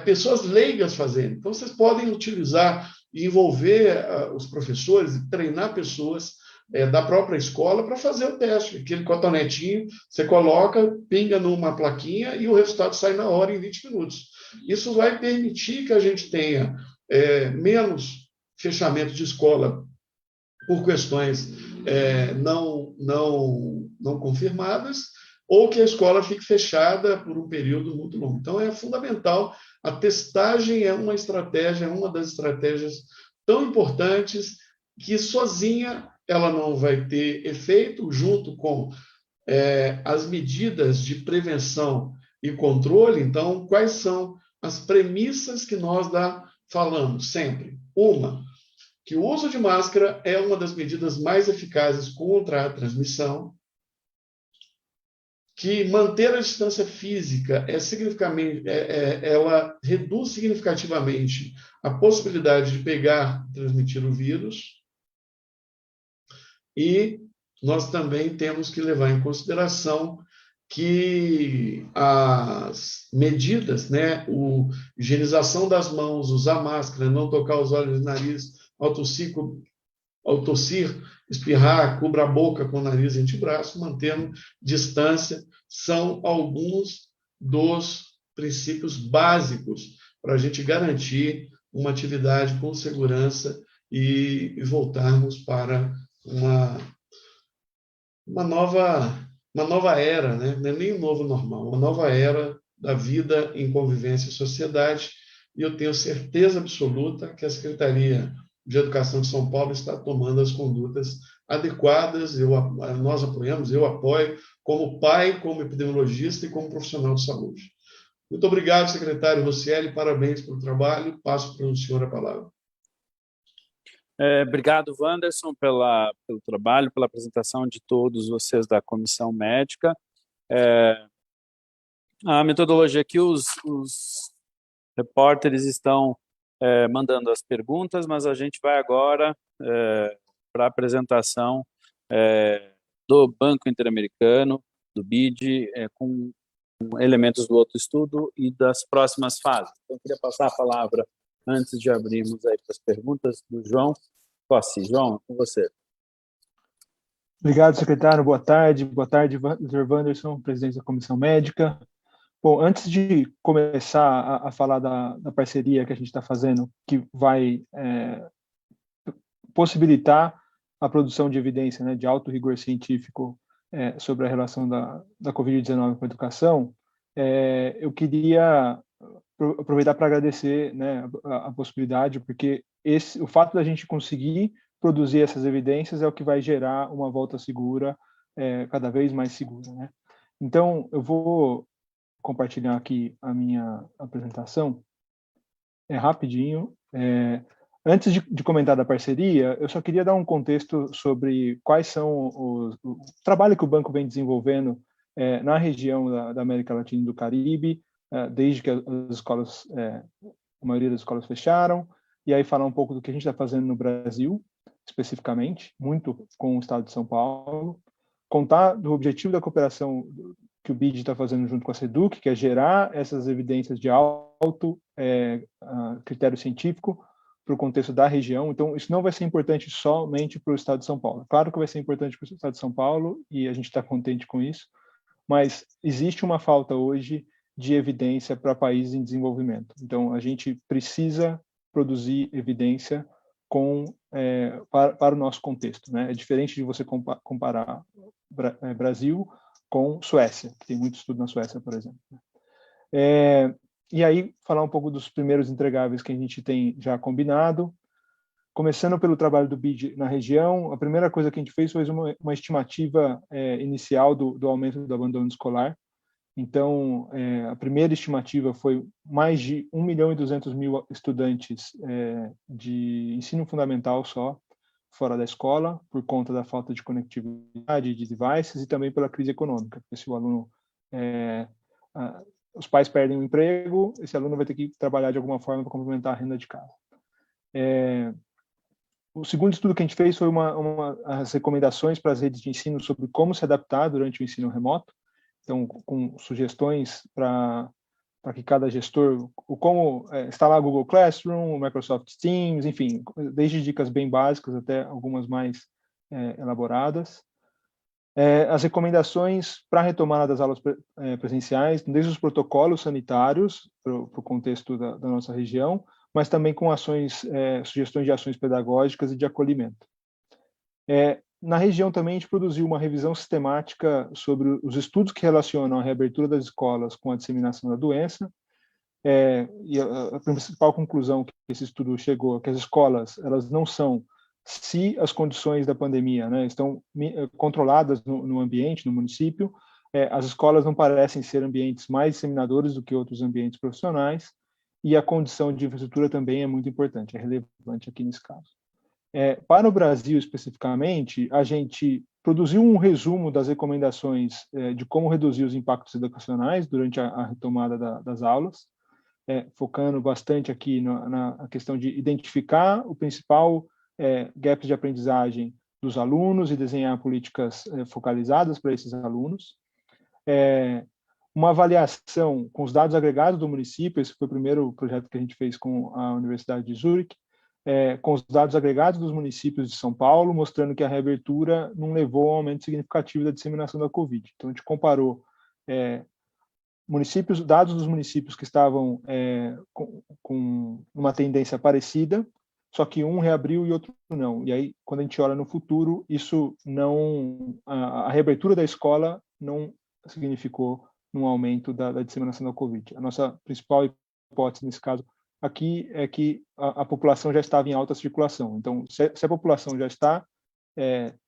pessoas leigas fazerem. Então, vocês podem utilizar e envolver os professores e treinar pessoas da própria escola para fazer o teste. Aquele cotonetinho, você coloca, pinga numa plaquinha e o resultado sai na hora, em 20 minutos. Isso vai permitir que a gente tenha menos fechamento de escola por questões não confirmadas, ou que a escola fique fechada por um período muito longo. Então, é fundamental. A testagem é uma das estratégias tão importantes que sozinha ela não vai ter efeito, junto com as medidas de prevenção e controle. Então, quais são as premissas que nós falamos sempre? Uma, que o uso de máscara é uma das medidas mais eficazes contra a transmissão, que manter a distância física ela reduz significativamente a possibilidade de pegar e transmitir o vírus. E nós também temos que levar em consideração que as medidas, né, higienização das mãos, usar máscara, não tocar os olhos e nariz, ao tossir, espirrar, cubra a boca com o nariz e antebraço, mantendo distância, são alguns dos princípios básicos para a gente garantir uma atividade com segurança e voltarmos para uma nova era, né? Não é nem um novo normal, uma nova era da vida em convivência e sociedade, e eu tenho certeza absoluta que a Secretaria de Educação de São Paulo está tomando as condutas adequadas. Nós apoiamos, eu apoio, como pai, como epidemiologista e como profissional de saúde. Muito obrigado, secretário Rocieli, parabéns pelo trabalho. Passo para o senhor a palavra. Obrigado, Wanderson, pelo trabalho, pela apresentação de todos vocês da comissão médica. A metodologia que os repórteres estão mandando as perguntas, mas a gente vai agora para a apresentação do Banco Interamericano, do BID, com elementos do outro estudo e das próximas fases. Então, eu queria passar a palavra, antes de abrirmos aí para as perguntas, do João Cossi. João, com você. Obrigado, secretário. Boa tarde, Dr. Wanderson, presidente da Comissão Médica. Bom, antes de começar a falar da parceria que a gente está fazendo, que vai possibilitar a produção de evidência, né, de alto rigor científico sobre a relação da Covid-19 com a educação, eu queria aproveitar para agradecer, né, a possibilidade, porque o fato da gente conseguir produzir essas evidências é o que vai gerar uma volta segura, cada vez mais segura, né? Então, eu vou compartilhar aqui a minha apresentação, rapidinho. Antes de comentar da parceria, eu só queria dar um contexto sobre quais são o trabalho que o banco vem desenvolvendo na região da América Latina e do Caribe, desde que as escolas, a maioria das escolas fecharam, e aí falar um pouco do que a gente está fazendo no Brasil, especificamente, muito com o Estado de São Paulo, contar do objetivo da cooperação que o BID está fazendo junto com a SEDUC, que é gerar essas evidências de alto critério científico para o contexto da região. Então, isso não vai ser importante somente para o Estado de São Paulo. Claro que vai ser importante para o Estado de São Paulo, e a gente está contente com isso, mas existe uma falta hoje de evidência para países em desenvolvimento. Então, a gente precisa produzir evidência para o nosso contexto, né? É diferente de você comparar Brasil com Suécia, que tem muito estudo na Suécia, por exemplo. E aí, falar um pouco dos primeiros entregáveis que a gente tem já combinado. Começando pelo trabalho do BID na região, a primeira coisa que a gente fez foi uma estimativa inicial do aumento do abandono escolar. Então, a primeira estimativa foi mais de 1.200.000 estudantes de ensino fundamental só, fora da escola, por conta da falta de conectividade de devices e também pela crise econômica. Porque se o aluno, os pais perdem o emprego, esse aluno vai ter que trabalhar de alguma forma para complementar a renda de casa. O segundo estudo que a gente fez foi as recomendações para as redes de ensino sobre como se adaptar durante o ensino remoto. Então, com sugestões para que cada gestor, como instalar Google Classroom, Microsoft Teams, enfim, desde dicas bem básicas até algumas mais elaboradas. As recomendações para a retomada das aulas presenciais, desde os protocolos sanitários para o contexto da nossa região, mas também com sugestões de ações pedagógicas e de acolhimento. Na região também a gente produziu uma revisão sistemática sobre os estudos que relacionam a reabertura das escolas com a disseminação da doença, e a principal conclusão que esse estudo chegou é que as escolas elas não são, se as condições da pandemia, né, estão controladas no ambiente, no município, as escolas não parecem ser ambientes mais disseminadores do que outros ambientes profissionais, e a condição de infraestrutura também é muito importante, é relevante aqui nesse caso. Para o Brasil, especificamente, a gente produziu um resumo das recomendações de como reduzir os impactos educacionais durante a retomada das aulas, focando bastante aqui na questão de identificar o principal gap de aprendizagem dos alunos e desenhar políticas focalizadas para esses alunos. Uma avaliação com os dados agregados do município, esse foi o primeiro projeto que a gente fez com a Universidade de Zurich, com os dados agregados dos municípios de São Paulo, mostrando que a reabertura não levou a um aumento significativo da disseminação da Covid. Então, a gente comparou dados dos municípios que estavam com uma tendência parecida, só que um reabriu e outro não. E aí, quando a gente olha no futuro, isso não, a reabertura da escola não significou um aumento da disseminação da Covid. A nossa principal hipótese nesse caso aqui é que a população já estava em alta circulação. Então, se a população já está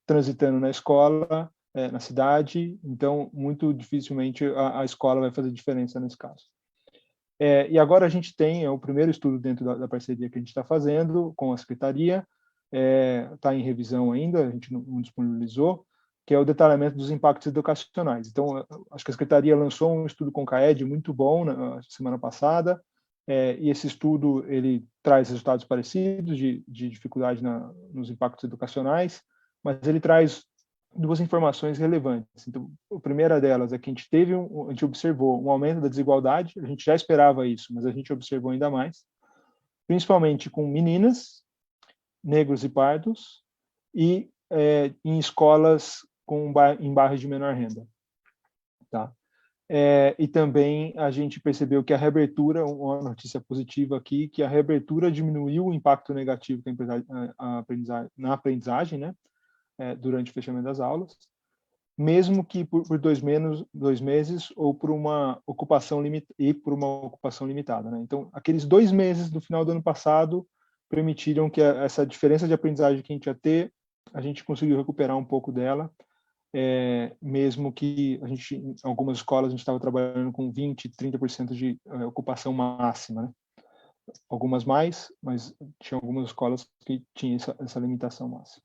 transitando na escola, na cidade, então muito dificilmente a escola vai fazer diferença nesse caso. E agora a gente tem o primeiro estudo dentro da parceria que a gente está fazendo com a Secretaria, está em revisão ainda, a gente não disponibilizou, que é o detalhamento dos impactos educacionais. Então, acho que a Secretaria lançou um estudo com o CAED muito bom na semana passada, e esse estudo ele traz resultados parecidos de dificuldade nos impactos educacionais, mas ele traz duas informações relevantes. Então, a primeira delas é que a gente observou um aumento da desigualdade, a gente já esperava isso, mas a gente observou ainda mais, principalmente com meninas, negros e pardos, e em escolas em bairros de menor renda. Tá? E também a gente percebeu que a reabertura, uma notícia positiva aqui, que a reabertura diminuiu o impacto negativo na aprendizagem, né? Durante o fechamento das aulas, mesmo que por 2 meses ou por uma ocupação limitada. Né? Então, aqueles 2 meses do final do ano passado permitiram que essa diferença de aprendizagem que a gente ia ter, a gente conseguiu recuperar um pouco dela, mesmo que em algumas escolas a gente estava trabalhando com 20%, 30% de ocupação máxima. Né? Algumas mais, mas tinha algumas escolas que tinham essa limitação máxima.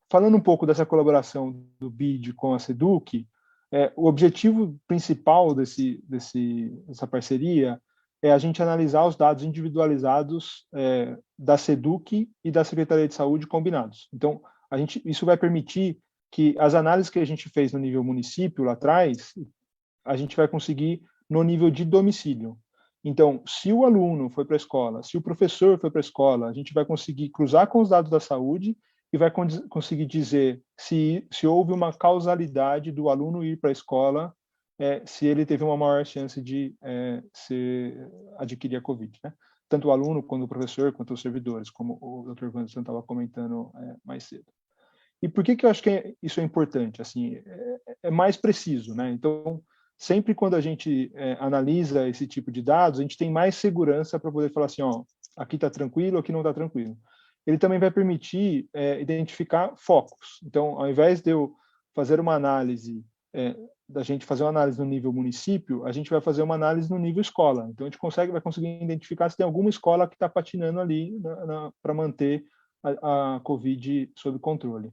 Falando um pouco dessa colaboração do BID com a SEDUC, o objetivo principal dessa parceria é a gente analisar os dados individualizados da SEDUC e da Secretaria de Saúde combinados. Então, isso vai permitir que as análises que a gente fez no nível município lá atrás, a gente vai conseguir no nível de domicílio. Então, se o aluno foi para a escola, se o professor foi para a escola, a gente vai conseguir cruzar com os dados da saúde e vai conseguir dizer se houve uma causalidade do aluno ir para a escola, se ele teve uma maior chance de adquirir a Covid. Né? Tanto o aluno, quanto o professor, quanto os servidores, como o Dr. Wanderson estava comentando mais cedo. E por que eu acho que isso é importante? Assim, é mais preciso. Né? Então, sempre quando a gente analisa esse tipo de dados, a gente tem mais segurança para poder falar assim, ó, aqui está tranquilo, aqui não está tranquilo. Ele também vai permitir identificar focos. Então, ao invés de eu fazer uma análise, da gente fazer uma análise no nível município, a gente vai fazer uma análise no nível escola. Então, a gente vai conseguir identificar se tem alguma escola que está patinando ali para manter a Covid sob controle.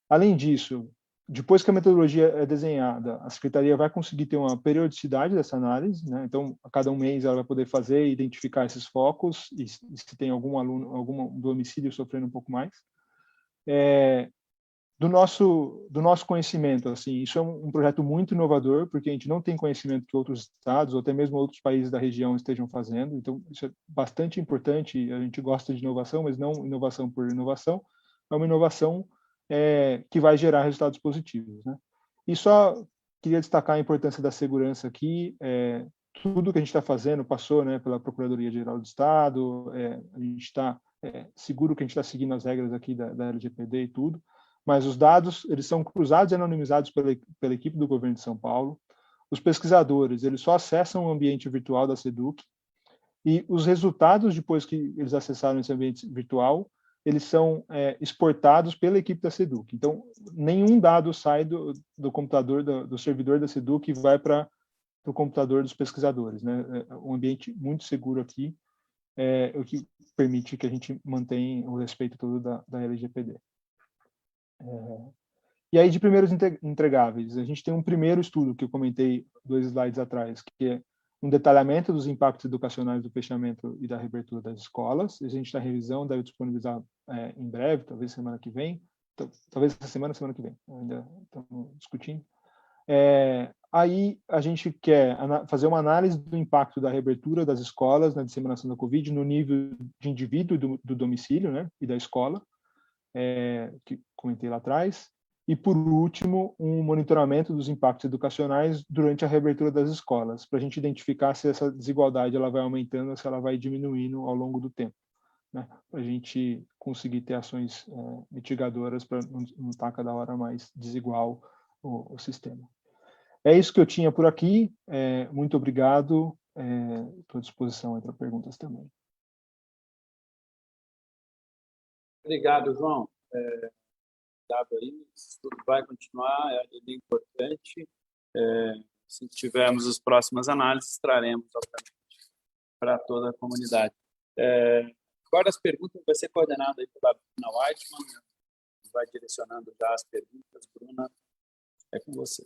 Além disso, depois que a metodologia é desenhada, a Secretaria vai conseguir ter uma periodicidade dessa análise, né? Então, a cada 1 mês ela vai poder fazer e identificar esses focos e se tem algum aluno, algum domicílio sofrendo um pouco mais. Do nosso conhecimento, assim, isso é um projeto muito inovador, porque a gente não tem conhecimento que outros estados ou até mesmo outros países da região estejam fazendo, então isso é bastante importante. A gente gosta de inovação, mas não inovação por inovação, é uma inovação que vai gerar resultados positivos. Né? E só queria destacar a importância da segurança aqui. Tudo que a gente está fazendo passou, né, pela Procuradoria-Geral do Estado, a gente está seguro que a gente está seguindo as regras aqui da LGPD e tudo, mas os dados eles são cruzados e anonimizados pela equipe do governo de São Paulo. Os pesquisadores eles só acessam o ambiente virtual da SEDUC e os resultados, depois que eles acessaram esse ambiente virtual, eles são exportados pela equipe da SEDUC. Então, nenhum dado sai do computador, do servidor da SEDUC e vai para o computador dos pesquisadores. Né? É um ambiente muito seguro aqui, o que permite que a gente mantenha o respeito todo da LGPD. E aí, de primeiros entregáveis, a gente tem um primeiro estudo que eu comentei 2 slides atrás, que é um detalhamento dos impactos educacionais do fechamento e da reabertura das escolas. A gente está em revisão, deve disponibilizar em breve, talvez semana que vem, talvez essa semana que vem, ainda estamos discutindo. Aí a gente quer fazer uma análise do impacto da reabertura das escolas na disseminação da Covid no nível de indivíduo do domicílio, né, e da escola, que comentei lá atrás. E, por último, um monitoramento dos impactos educacionais durante a reabertura das escolas, para a gente identificar se essa desigualdade ela vai aumentando ou se ela vai diminuindo ao longo do tempo, né? Para a gente conseguir ter ações mitigadoras para não estar cada hora mais desigual o sistema. É isso que eu tinha por aqui. Muito obrigado. Estou à disposição para perguntas também. Obrigado, João. Obrigado aí. Isso tudo vai continuar, é bem importante. Se tivermos as próximas análises, traremos, obviamente, para toda a comunidade. Agora as perguntas vai ser coordenada aí pela Bruna Whiteman, vai direcionando já as perguntas. Bruna, é com você.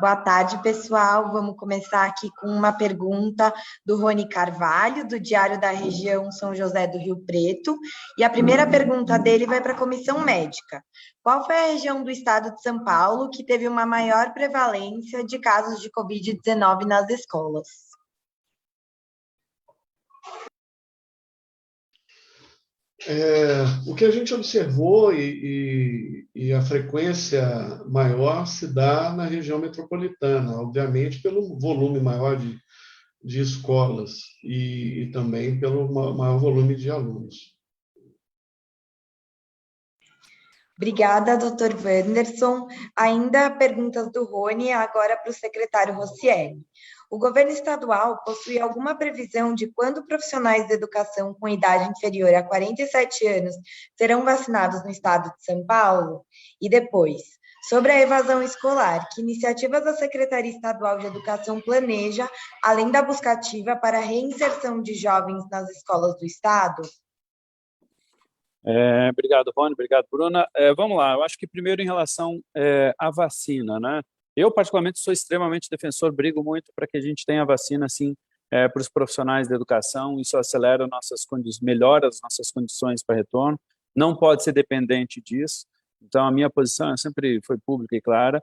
Boa tarde, pessoal. Vamos começar aqui com uma pergunta do Rony Carvalho, do Diário da Região São José do Rio Preto. E a primeira pergunta dele vai para a Comissão Médica. Qual foi a região do estado de São Paulo que teve uma maior prevalência de casos de Covid-19 nas escolas? O que a gente observou e a frequência maior se dá na região metropolitana, obviamente pelo volume maior de escolas e também pelo maior volume de alunos. Obrigada, doutor Wanderson. Ainda perguntas do Rony, agora para o secretário Rossielli. O governo estadual possui alguma previsão de quando profissionais de educação com idade inferior a 47 anos serão vacinados no estado de São Paulo? E depois, sobre a evasão escolar, que iniciativas a Secretaria Estadual de Educação planeja, além da buscativa para a reinserção de jovens nas escolas do estado? Obrigado, Rony. Obrigado, Bruna. Vamos lá. Eu acho que primeiro em relação à vacina, né? Eu, particularmente, sou extremamente defensor, brigo muito para que a gente tenha vacina, assim, para os profissionais da educação. Isso acelera melhora as nossas condições para retorno. Não pode ser dependente disso. Então, a minha posição sempre foi pública e clara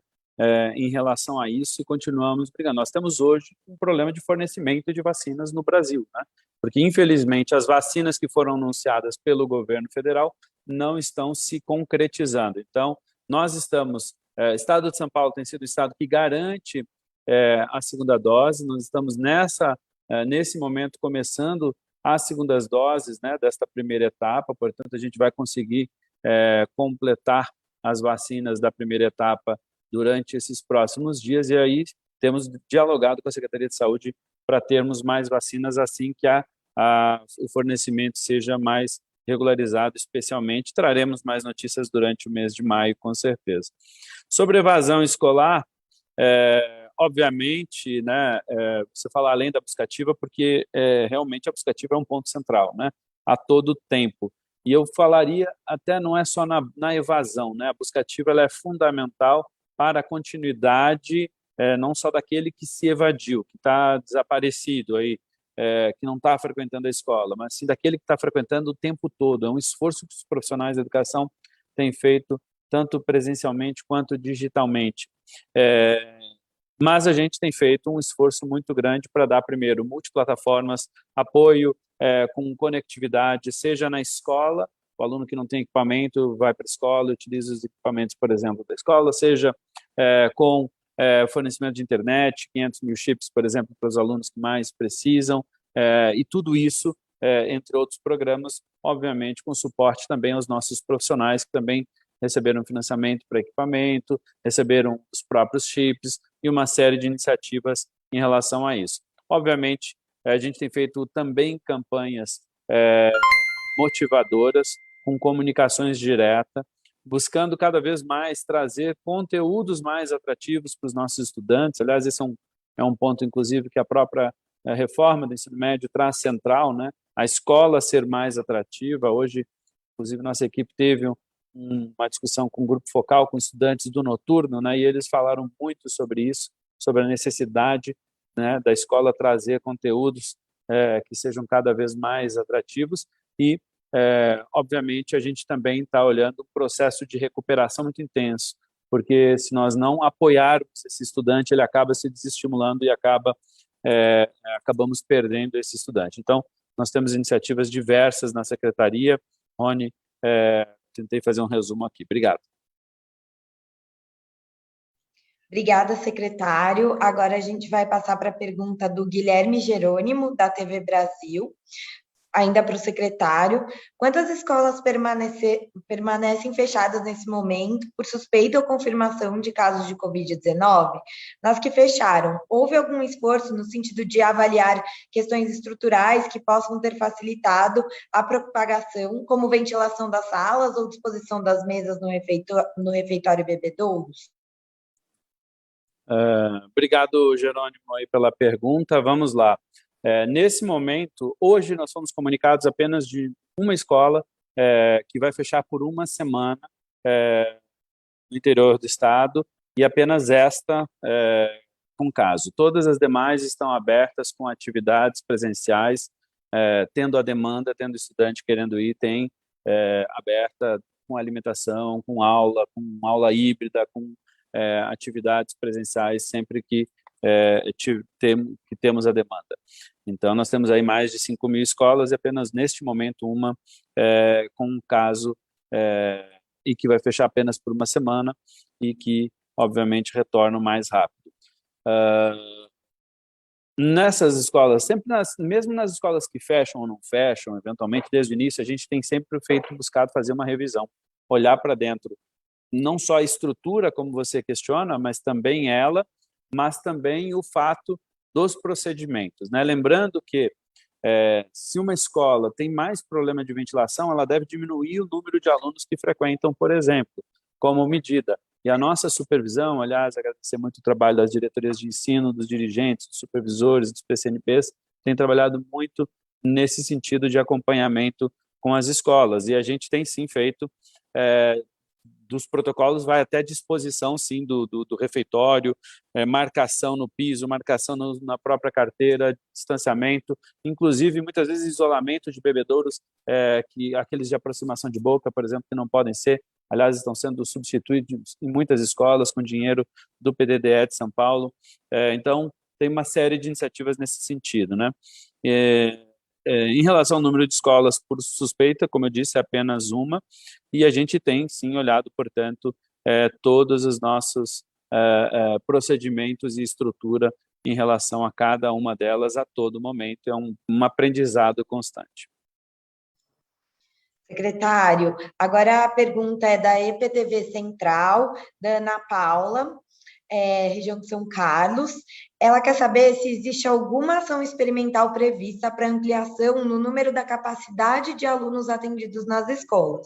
em relação a isso e continuamos brigando. Nós temos hoje um problema de fornecimento de vacinas no Brasil, né? Porque, infelizmente, as vacinas que foram anunciadas pelo governo federal não estão se concretizando. Então, nós estamos... O estado de São Paulo tem sido o estado que garante a segunda dose. Nós estamos nesse momento começando as segundas doses, né, desta primeira etapa, portanto, a gente vai conseguir completar as vacinas da primeira etapa durante esses próximos dias, e aí temos dialogado com a Secretaria de Saúde para termos mais vacinas assim que o fornecimento seja mais regularizado, especialmente. Traremos mais notícias durante o mês de maio, com certeza. Sobre evasão escolar, obviamente, né, você fala além da buscativa, porque realmente a buscativa é um ponto central, né, a todo tempo. E eu falaria até não é só na evasão, né, a buscativa ela é fundamental para a continuidade, não só daquele que se evadiu, que está desaparecido aí, que não está frequentando a escola, mas sim daquele que está frequentando o tempo todo. É um esforço que os profissionais da educação têm feito, tanto presencialmente quanto digitalmente. Mas a gente tem feito um esforço muito grande para dar, primeiro, multiplataformas, apoio com conectividade, seja na escola, o aluno que não tem equipamento vai para a escola, utiliza os equipamentos, por exemplo, da escola, seja com fornecimento de internet, 500 mil chips, por exemplo, para os alunos que mais precisam, e tudo isso, entre outros programas, obviamente com suporte também aos nossos profissionais, que também receberam financiamento para equipamento, receberam os próprios chips e uma série de iniciativas em relação a isso. Obviamente, a gente tem feito também campanhas motivadoras, com comunicações diretas, buscando cada vez mais trazer conteúdos mais atrativos para os nossos estudantes. Aliás, esse é um ponto, inclusive, que a própria reforma do ensino médio traz central, né? A escola ser mais atrativa. Hoje, inclusive, nossa equipe teve uma discussão com um grupo focal, com estudantes do noturno, né? E eles falaram muito sobre isso, sobre a necessidade, né, da escola trazer conteúdos que sejam cada vez mais atrativos e obviamente, a gente também está olhando um processo de recuperação muito intenso, porque se nós não apoiarmos esse estudante, ele acaba se desestimulando e acabamos perdendo esse estudante. Então, nós temos iniciativas diversas na Secretaria. Rony, tentei fazer um resumo aqui. Obrigado. Obrigada, secretário. Agora a gente vai passar para a pergunta do Guilherme Jerônimo, da TV Brasil. ainda para o secretário, quantas escolas permanecem fechadas nesse momento por suspeita ou confirmação de casos de Covid-19? Nas que fecharam, houve algum esforço no sentido de avaliar questões estruturais que possam ter facilitado a propagação, como ventilação das salas ou disposição das mesas no refeitório e bebedouros? Obrigado, Jerônimo, aí pela pergunta. Vamos lá. Nesse momento, hoje nós fomos comunicados apenas de uma escola que vai fechar por uma semana no interior do estado, e apenas esta com caso. Todas as demais estão abertas com atividades presenciais, tendo a demanda, tendo estudante querendo ir, tem aberta com alimentação, com aula híbrida, com atividades presenciais sempre que temos a demanda. Então, nós temos aí mais de 5.000 escolas e apenas neste momento uma com um caso e que vai fechar apenas por uma semana e que, obviamente, retorna mais rápido. Nessas escolas, mesmo nas escolas que fecham ou não fecham, eventualmente, desde o início, a gente tem sempre buscado fazer uma revisão, olhar para dentro, não só a estrutura, como você questiona, mas também o fato dos procedimentos, né? Lembrando que se uma escola tem mais problema de ventilação, ela deve diminuir o número de alunos que frequentam, por exemplo, como medida. E a nossa supervisão, aliás, agradecer muito o trabalho das diretorias de ensino, dos dirigentes, dos supervisores, dos PCNPs, tem trabalhado muito nesse sentido de acompanhamento com as escolas. E a gente tem, sim, feito dos protocolos, vai até disposição, sim, do refeitório, marcação no piso, marcação na própria carteira, distanciamento, inclusive, muitas vezes, isolamento de bebedouros, aqueles de aproximação de boca, por exemplo, que não podem ser, aliás, estão sendo substituídos em muitas escolas com dinheiro do PDDE de São Paulo. Então, tem uma série de iniciativas nesse sentido, né? Em relação ao número de escolas por suspeita, como eu disse, é apenas uma, e a gente tem, sim, olhado, portanto, todos os nossos procedimentos e estrutura em relação a cada uma delas a todo momento. É um aprendizado constante. Secretário, agora a pergunta é da EPTV Central, da Ana Paula, região de São Carlos. Ela quer saber se existe alguma ação experimental prevista para ampliação no número da capacidade de alunos atendidos nas escolas.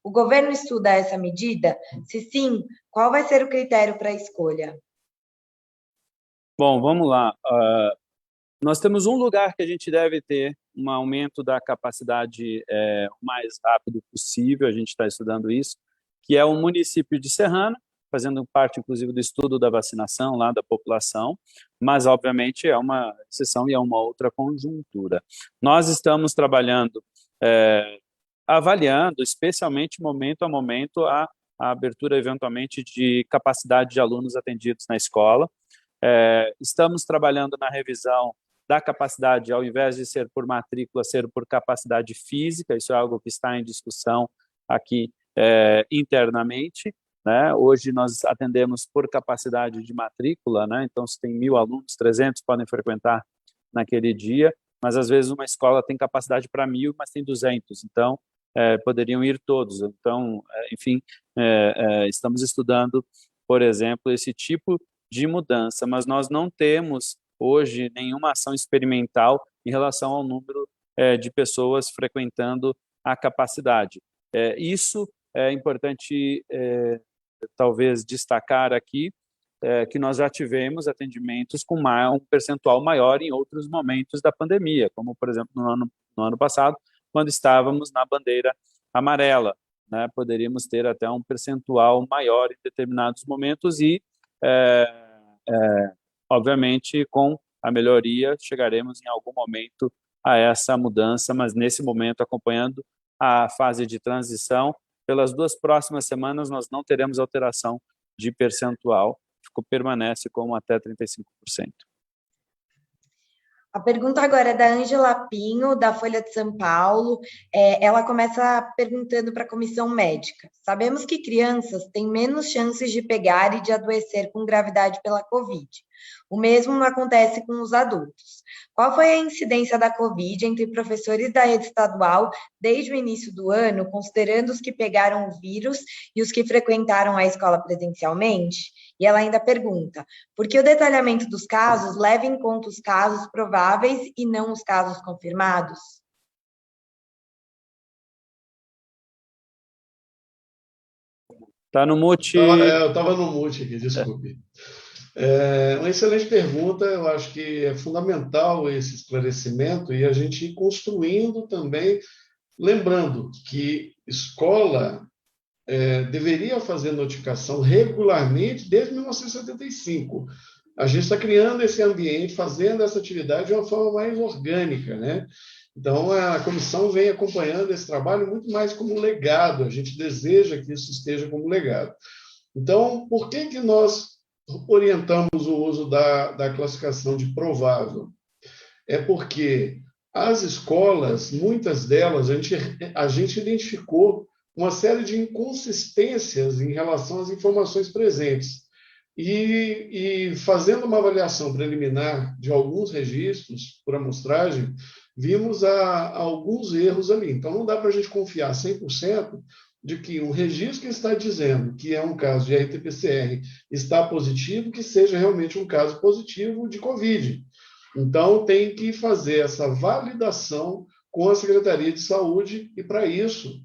O governo estuda essa medida? Se sim, qual vai ser o critério para a escolha? Bom, vamos lá. Nós temos um lugar que a gente deve ter um aumento da capacidade o mais rápido possível, a gente está estudando isso, que é o município de Serrana, fazendo parte, inclusive, do estudo da vacinação lá da população, mas, obviamente, é uma exceção e é uma outra conjuntura. Nós estamos trabalhando, avaliando, especialmente, momento a momento, a abertura, eventualmente, de capacidade de alunos atendidos na escola. Estamos trabalhando na revisão da capacidade, ao invés de ser por matrícula, ser por capacidade física. Isso é algo que está em discussão aqui internamente, né? Hoje nós atendemos por capacidade de matrícula, né? Então, se tem 1.000 alunos, 300 podem frequentar naquele dia, mas às vezes uma escola tem capacidade para 1.000, mas tem 200, então poderiam ir todos. Então, enfim, estamos estudando, por exemplo, esse tipo de mudança, mas nós não temos hoje nenhuma ação experimental em relação ao número de pessoas frequentando a capacidade. Isso é importante talvez destacar aqui, que nós já tivemos atendimentos com um percentual maior em outros momentos da pandemia, como, por exemplo, no ano passado, quando estávamos na bandeira amarela, né? Poderíamos ter até um percentual maior em determinados momentos e, obviamente, com a melhoria, chegaremos em algum momento a essa mudança, mas nesse momento, acompanhando a fase de transição, pelas 2 próximas semanas, nós não teremos alteração de percentual, permanece como até 35%. A pergunta agora é da Ângela Pinho, da Folha de São Paulo. Ela começa perguntando para a comissão médica. Sabemos que crianças têm menos chances de pegar e de adoecer com gravidade pela Covid. O mesmo não acontece com os adultos. Qual foi a incidência da Covid entre professores da rede estadual desde o início do ano, considerando os que pegaram o vírus e os que frequentaram a escola presencialmente? E ela ainda pergunta, por que o detalhamento dos casos leva em conta os casos prováveis e não os casos confirmados? Está no mute. Eu estava no mute aqui, desculpe. Uma excelente pergunta, eu acho que é fundamental esse esclarecimento e a gente ir construindo também, lembrando que escola deveria fazer notificação regularmente desde 1975. A gente está criando esse ambiente, fazendo essa atividade de uma forma mais orgânica, né? Então, a comissão vem acompanhando esse trabalho muito mais como legado, a gente deseja que isso esteja como legado. Então, por que nós orientamos o uso da classificação de provável? É porque as escolas, muitas delas, a gente identificou uma série de inconsistências em relação às informações presentes. E fazendo uma avaliação preliminar de alguns registros por amostragem, vimos alguns erros ali. Então, não dá para a gente confiar 100% de que um registro que está dizendo que é um caso de RT-PCR está positivo, que seja realmente um caso positivo de Covid. Então, tem que fazer essa validação com a Secretaria de Saúde, e para isso,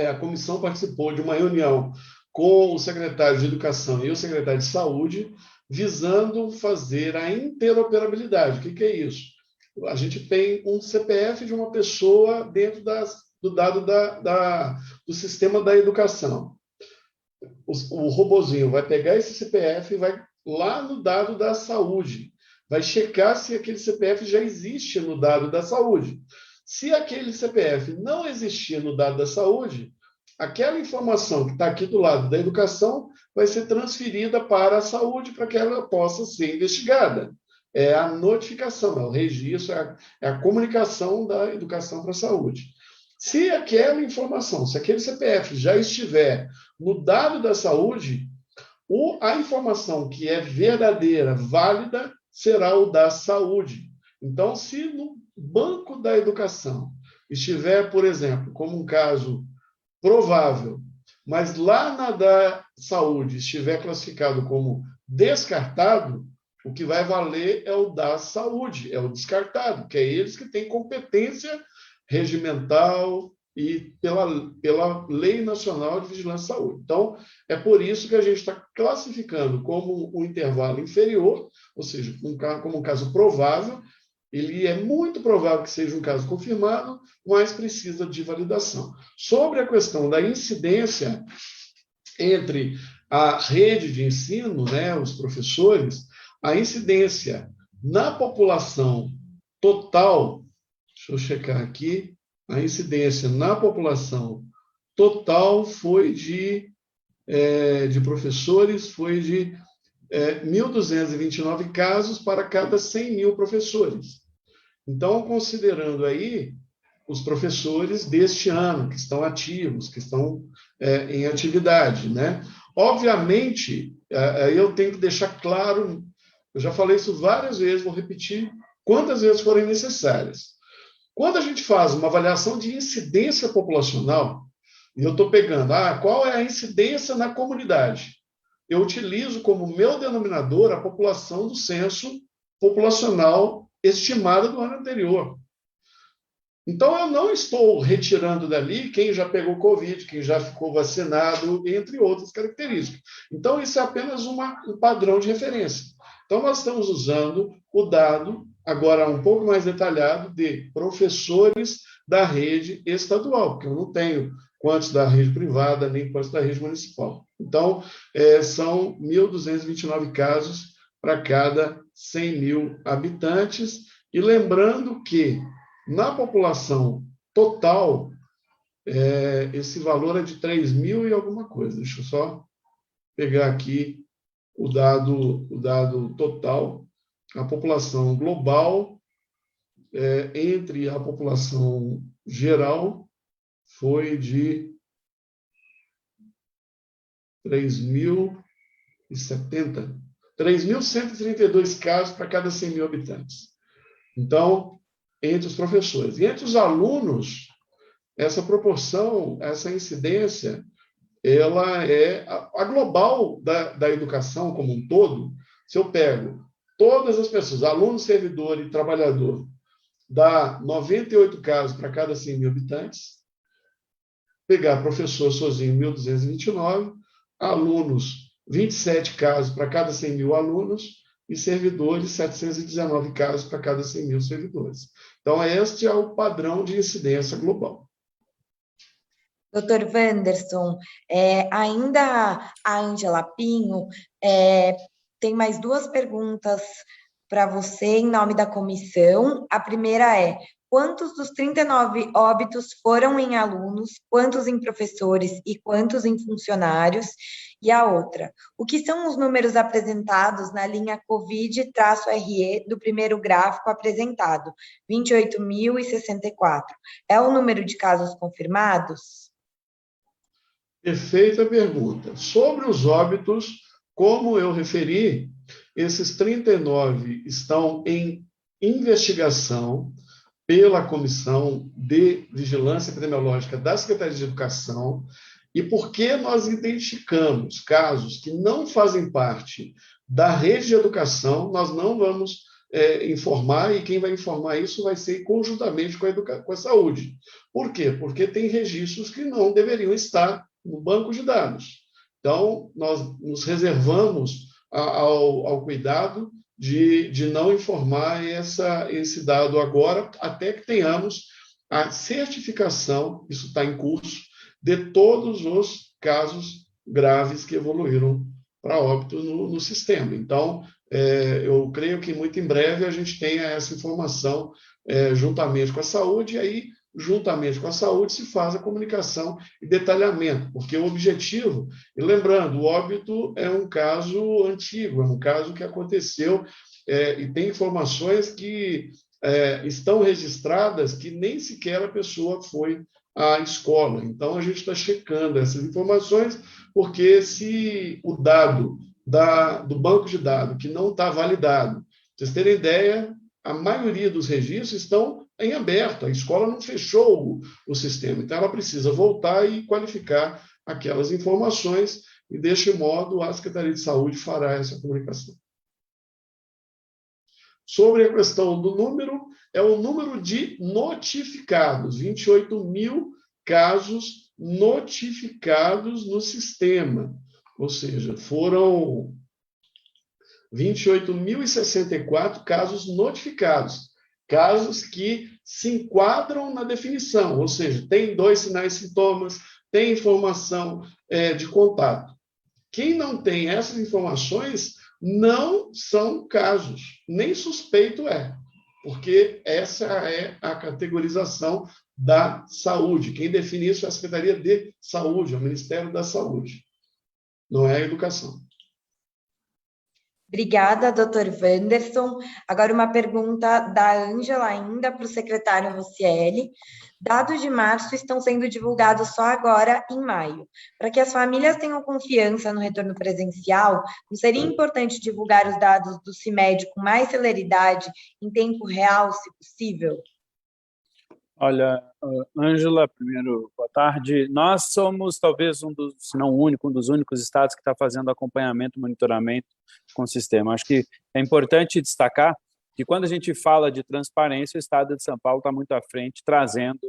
a comissão participou de uma reunião com o secretário de Educação e o secretário de Saúde, visando fazer a interoperabilidade. O que é isso? A gente tem um CPF de uma pessoa dentro do dado do sistema da educação. O robozinho vai pegar esse CPF e vai lá no dado da saúde, vai checar se aquele CPF já existe no dado da saúde. Se aquele CPF não existir no dado da saúde, aquela informação que está aqui do lado da educação vai ser transferida para a saúde para que ela possa ser investigada. É a notificação, é o registro, é a comunicação da educação para a saúde. Se aquela informação, se aquele CPF já estiver no dado da saúde, a informação que é verdadeira, válida, será o da saúde. Então, se no banco da educação estiver, por exemplo, como um caso provável, mas lá na da saúde estiver classificado como descartado, o que vai valer é o da saúde, é o descartado, que é eles que têm competência regimental e pela Lei Nacional de Vigilância à Saúde. Então, é por isso que a gente está classificando como um intervalo inferior, ou seja, como um caso provável. Ele é muito provável que seja um caso confirmado, mas precisa de validação. Sobre a questão da incidência entre a rede de ensino, né, os professores, a incidência na população total, deixa eu checar aqui, a incidência na população total foi de professores, foi de 1.229 casos para cada 100 mil professores. Então, considerando aí os professores deste ano, que estão ativos, que estão em atividade, né? Obviamente, eu tenho que deixar claro, eu já falei isso várias vezes, vou repetir quantas vezes forem necessárias. Quando a gente faz uma avaliação de incidência populacional, e eu estou pegando, qual é a incidência na comunidade? Eu utilizo como meu denominador a população do censo populacional estimada do ano anterior. Então, eu não estou retirando dali quem já pegou Covid, quem já ficou vacinado, entre outras características. Então, isso é apenas um padrão de referência. Então, nós estamos usando o dado, agora um pouco mais detalhado, de professores da rede estadual, porque eu não tenho quantos da rede privada, nem quantos da rede municipal. Então, são 1.229 casos para cada 100 mil habitantes. E lembrando que, na população total, esse valor é de 3 mil e alguma coisa. Deixa eu só pegar aqui o dado total. A população global, entre a população geral, foi de 3.070. 3.132 casos para cada 100 mil habitantes. Então, entre os professores. E entre os alunos, essa proporção, essa incidência, ela é a global da educação como um todo. Se eu pego todas as pessoas, aluno, servidor e trabalhador, dá 98 casos para cada 100 mil habitantes. Pegar professor sozinho, 1.229, alunos, 27 casos para cada 100 mil alunos, e servidores, 719 casos para cada 100 mil servidores. Então, este é o padrão de incidência global. Doutor Wanderson, ainda a Ângela Pinho tem mais duas perguntas para você em nome da comissão. A primeira é: quantos dos 39 óbitos foram em alunos, quantos em professores e quantos em funcionários? E a outra: o que são os números apresentados na linha COVID-RE do primeiro gráfico apresentado, 28.064? É o número de casos confirmados? Perfeita pergunta. Sobre os óbitos, como eu referi, esses 39 estão em investigação pela Comissão de Vigilância Epidemiológica da Secretaria de Educação. E por que nós identificamos casos que não fazem parte da rede de educação, nós não vamos informar, e quem vai informar isso vai ser conjuntamente com a saúde. Por quê? Porque tem registros que não deveriam estar no banco de dados. Então, nós nos reservamos ao cuidado de não informar esse dado agora, até que tenhamos a certificação, isso está em curso, de todos os casos graves que evoluíram para óbito no sistema. Então, eu creio que muito em breve a gente tenha essa informação juntamente com a saúde, e aí, juntamente com a saúde, se faz a comunicação e detalhamento, porque o objetivo, e lembrando, o óbito é um caso antigo, é um caso que aconteceu, e tem informações que estão registradas que nem sequer a pessoa foi à escola. Então, a gente está checando essas informações, porque se o dado do banco de dados, que não está validado, para vocês terem ideia, a maioria dos registros estão em aberto, a escola não fechou o sistema, então ela precisa voltar e qualificar aquelas informações, e deste modo a Secretaria de Saúde fará essa comunicação. Sobre a questão do número, é o número de notificados, 28 mil casos notificados no sistema, ou seja, foram 28.064 casos notificados, casos que se enquadram na definição, ou seja, tem 2 sinais e sintomas, tem informação de contato. Quem não tem essas informações não são casos, nem suspeito porque essa é a categorização da saúde. Quem define isso é a Secretaria de Saúde, é o Ministério da Saúde, não é a Educação. Obrigada, doutor Wanderson. Agora uma pergunta da Ângela ainda para o secretário Rocieli. Dados de março estão sendo divulgados só agora, em maio. Para que as famílias tenham confiança no retorno presencial, não seria importante divulgar os dados do CIMED com mais celeridade, em tempo real, se possível? Olha, Ângela, primeiro, boa tarde. Nós somos talvez se não o único, um dos únicos estados que está fazendo acompanhamento, monitoramento com o sistema. Acho que é importante destacar que quando a gente fala de transparência, o estado de São Paulo está muito à frente, trazendo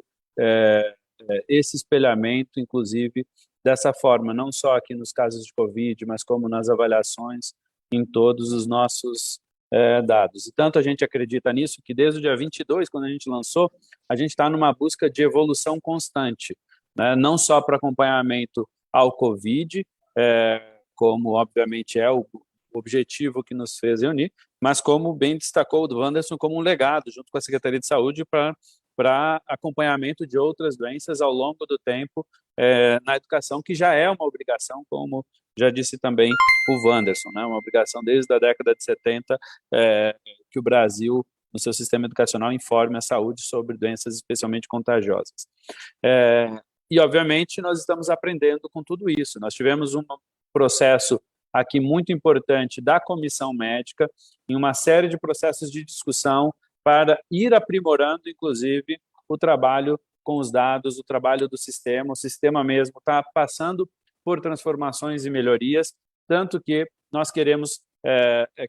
esse espelhamento, inclusive, dessa forma, não só aqui nos casos de Covid, mas como nas avaliações em todos os nossos dados. E tanto a gente acredita nisso que desde o dia 22, quando a gente lançou, a gente está numa busca de evolução constante, né? Não só para acompanhamento ao Covid, como obviamente é o objetivo que nos fez reunir, mas como bem destacou o Wanderson, como um legado, junto com a Secretaria de Saúde, para acompanhamento de outras doenças ao longo do tempo na educação, que já é uma obrigação, como já disse também o Wanderson, né? Uma obrigação desde a década de 70 que o Brasil, no seu sistema educacional, informe a saúde sobre doenças especialmente contagiosas. E, obviamente, nós estamos aprendendo com tudo isso. Nós tivemos um processo aqui muito importante da comissão médica, em uma série de processos de discussão para ir aprimorando, inclusive, o trabalho com os dados, o trabalho do sistema. O sistema mesmo está passando por transformações e melhorias, tanto que nós queremos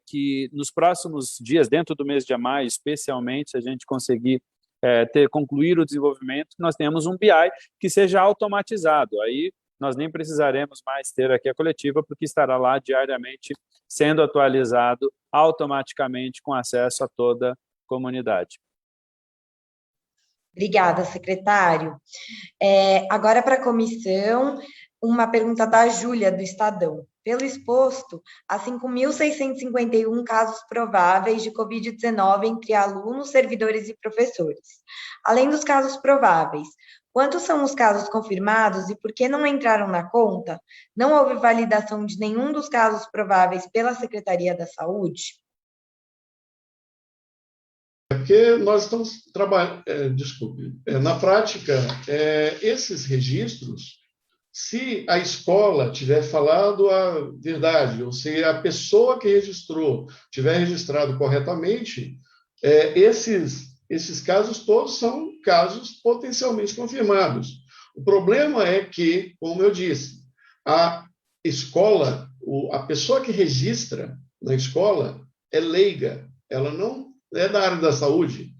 que nos próximos dias, dentro do mês de maio, especialmente, se a gente conseguir concluir o desenvolvimento, nós tenhamos um BI que seja automatizado. Aí nós nem precisaremos mais ter aqui a coletiva, porque estará lá diariamente sendo atualizado automaticamente com acesso a toda a comunidade. Obrigada, secretário. Agora, para a comissão, uma pergunta da Júlia, do Estadão. Pelo exposto, há 5.651 casos prováveis de Covid-19 entre alunos, servidores e professores. Além dos casos prováveis, quantos são os casos confirmados e por que não entraram na conta? Não houve validação de nenhum dos casos prováveis pela Secretaria da Saúde? Porque nós estamos trabalhando, na prática, esses registros, se a escola tiver falado a verdade, ou se a pessoa que registrou tiver registrado corretamente, esses casos todos são casos potencialmente confirmados. O problema é que, como eu disse, a escola, a pessoa que registra na escola é leiga, ela não é da área da saúde,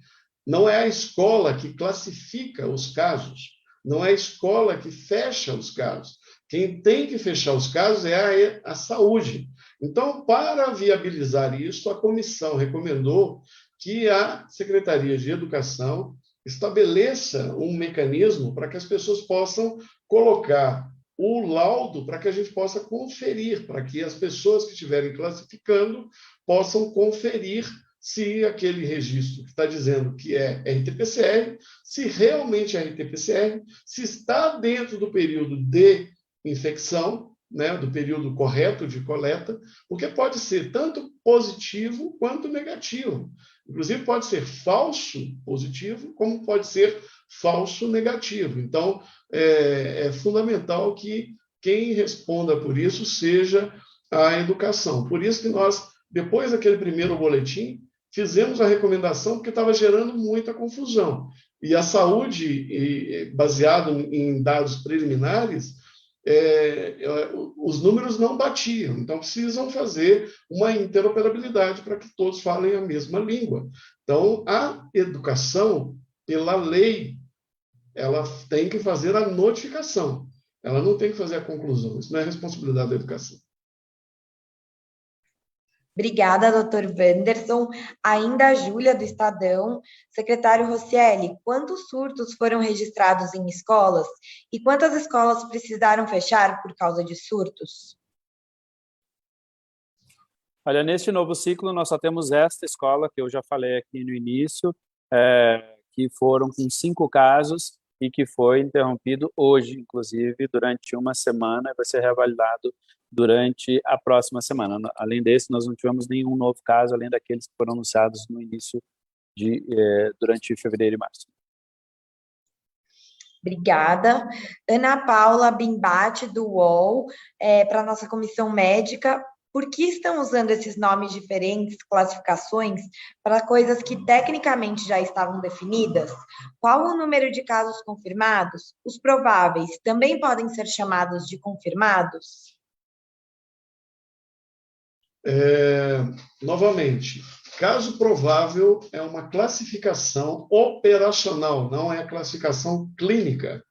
não é a escola que classifica os casos, não é a escola que fecha os casos. Quem tem que fechar os casos é a saúde. Então, para viabilizar isso, a comissão recomendou que a Secretaria de Educação estabeleça um mecanismo para que as pessoas possam colocar o laudo para que a gente possa conferir, para que as pessoas que estiverem classificando possam conferir se aquele registro que está dizendo que é RT-PCR, se realmente é RT-PCR, se está dentro do período de infecção, né, do período correto de coleta, porque pode ser tanto positivo quanto negativo. Inclusive, pode ser falso positivo, como pode ser falso negativo. Então, é fundamental que quem responda por isso seja a educação. Por isso que nós, depois daquele primeiro boletim, fizemos a recomendação porque estava gerando muita confusão. E a saúde, baseado em dados preliminares, os números não batiam. Então, precisam fazer uma interoperabilidade para que todos falem a mesma língua. Então, a educação, pela lei, ela tem que fazer a notificação. Ela não tem que fazer a conclusão. Isso não é responsabilidade da educação. Obrigada, doutor Wanderson. Ainda a Júlia, do Estadão. Secretário Rocieli, quantos surtos foram registrados em escolas e quantas escolas precisaram fechar por causa de surtos? Olha, neste novo ciclo, nós só temos esta escola, que eu já falei aqui no início, que foram com 5 casos e que foi interrompido hoje, inclusive, durante uma semana, e vai ser reavaliado durante a próxima semana. Além desse, nós não tivemos nenhum novo caso, além daqueles que foram anunciados no início durante fevereiro e março. Obrigada. Ana Paula Bimbate, do UOL, para a nossa comissão médica. Por que estão usando esses nomes diferentes, classificações, para coisas que tecnicamente já estavam definidas? Qual o número de casos confirmados? Os prováveis também podem ser chamados de confirmados? Novamente, caso provável é uma classificação operacional, não é classificação clínica.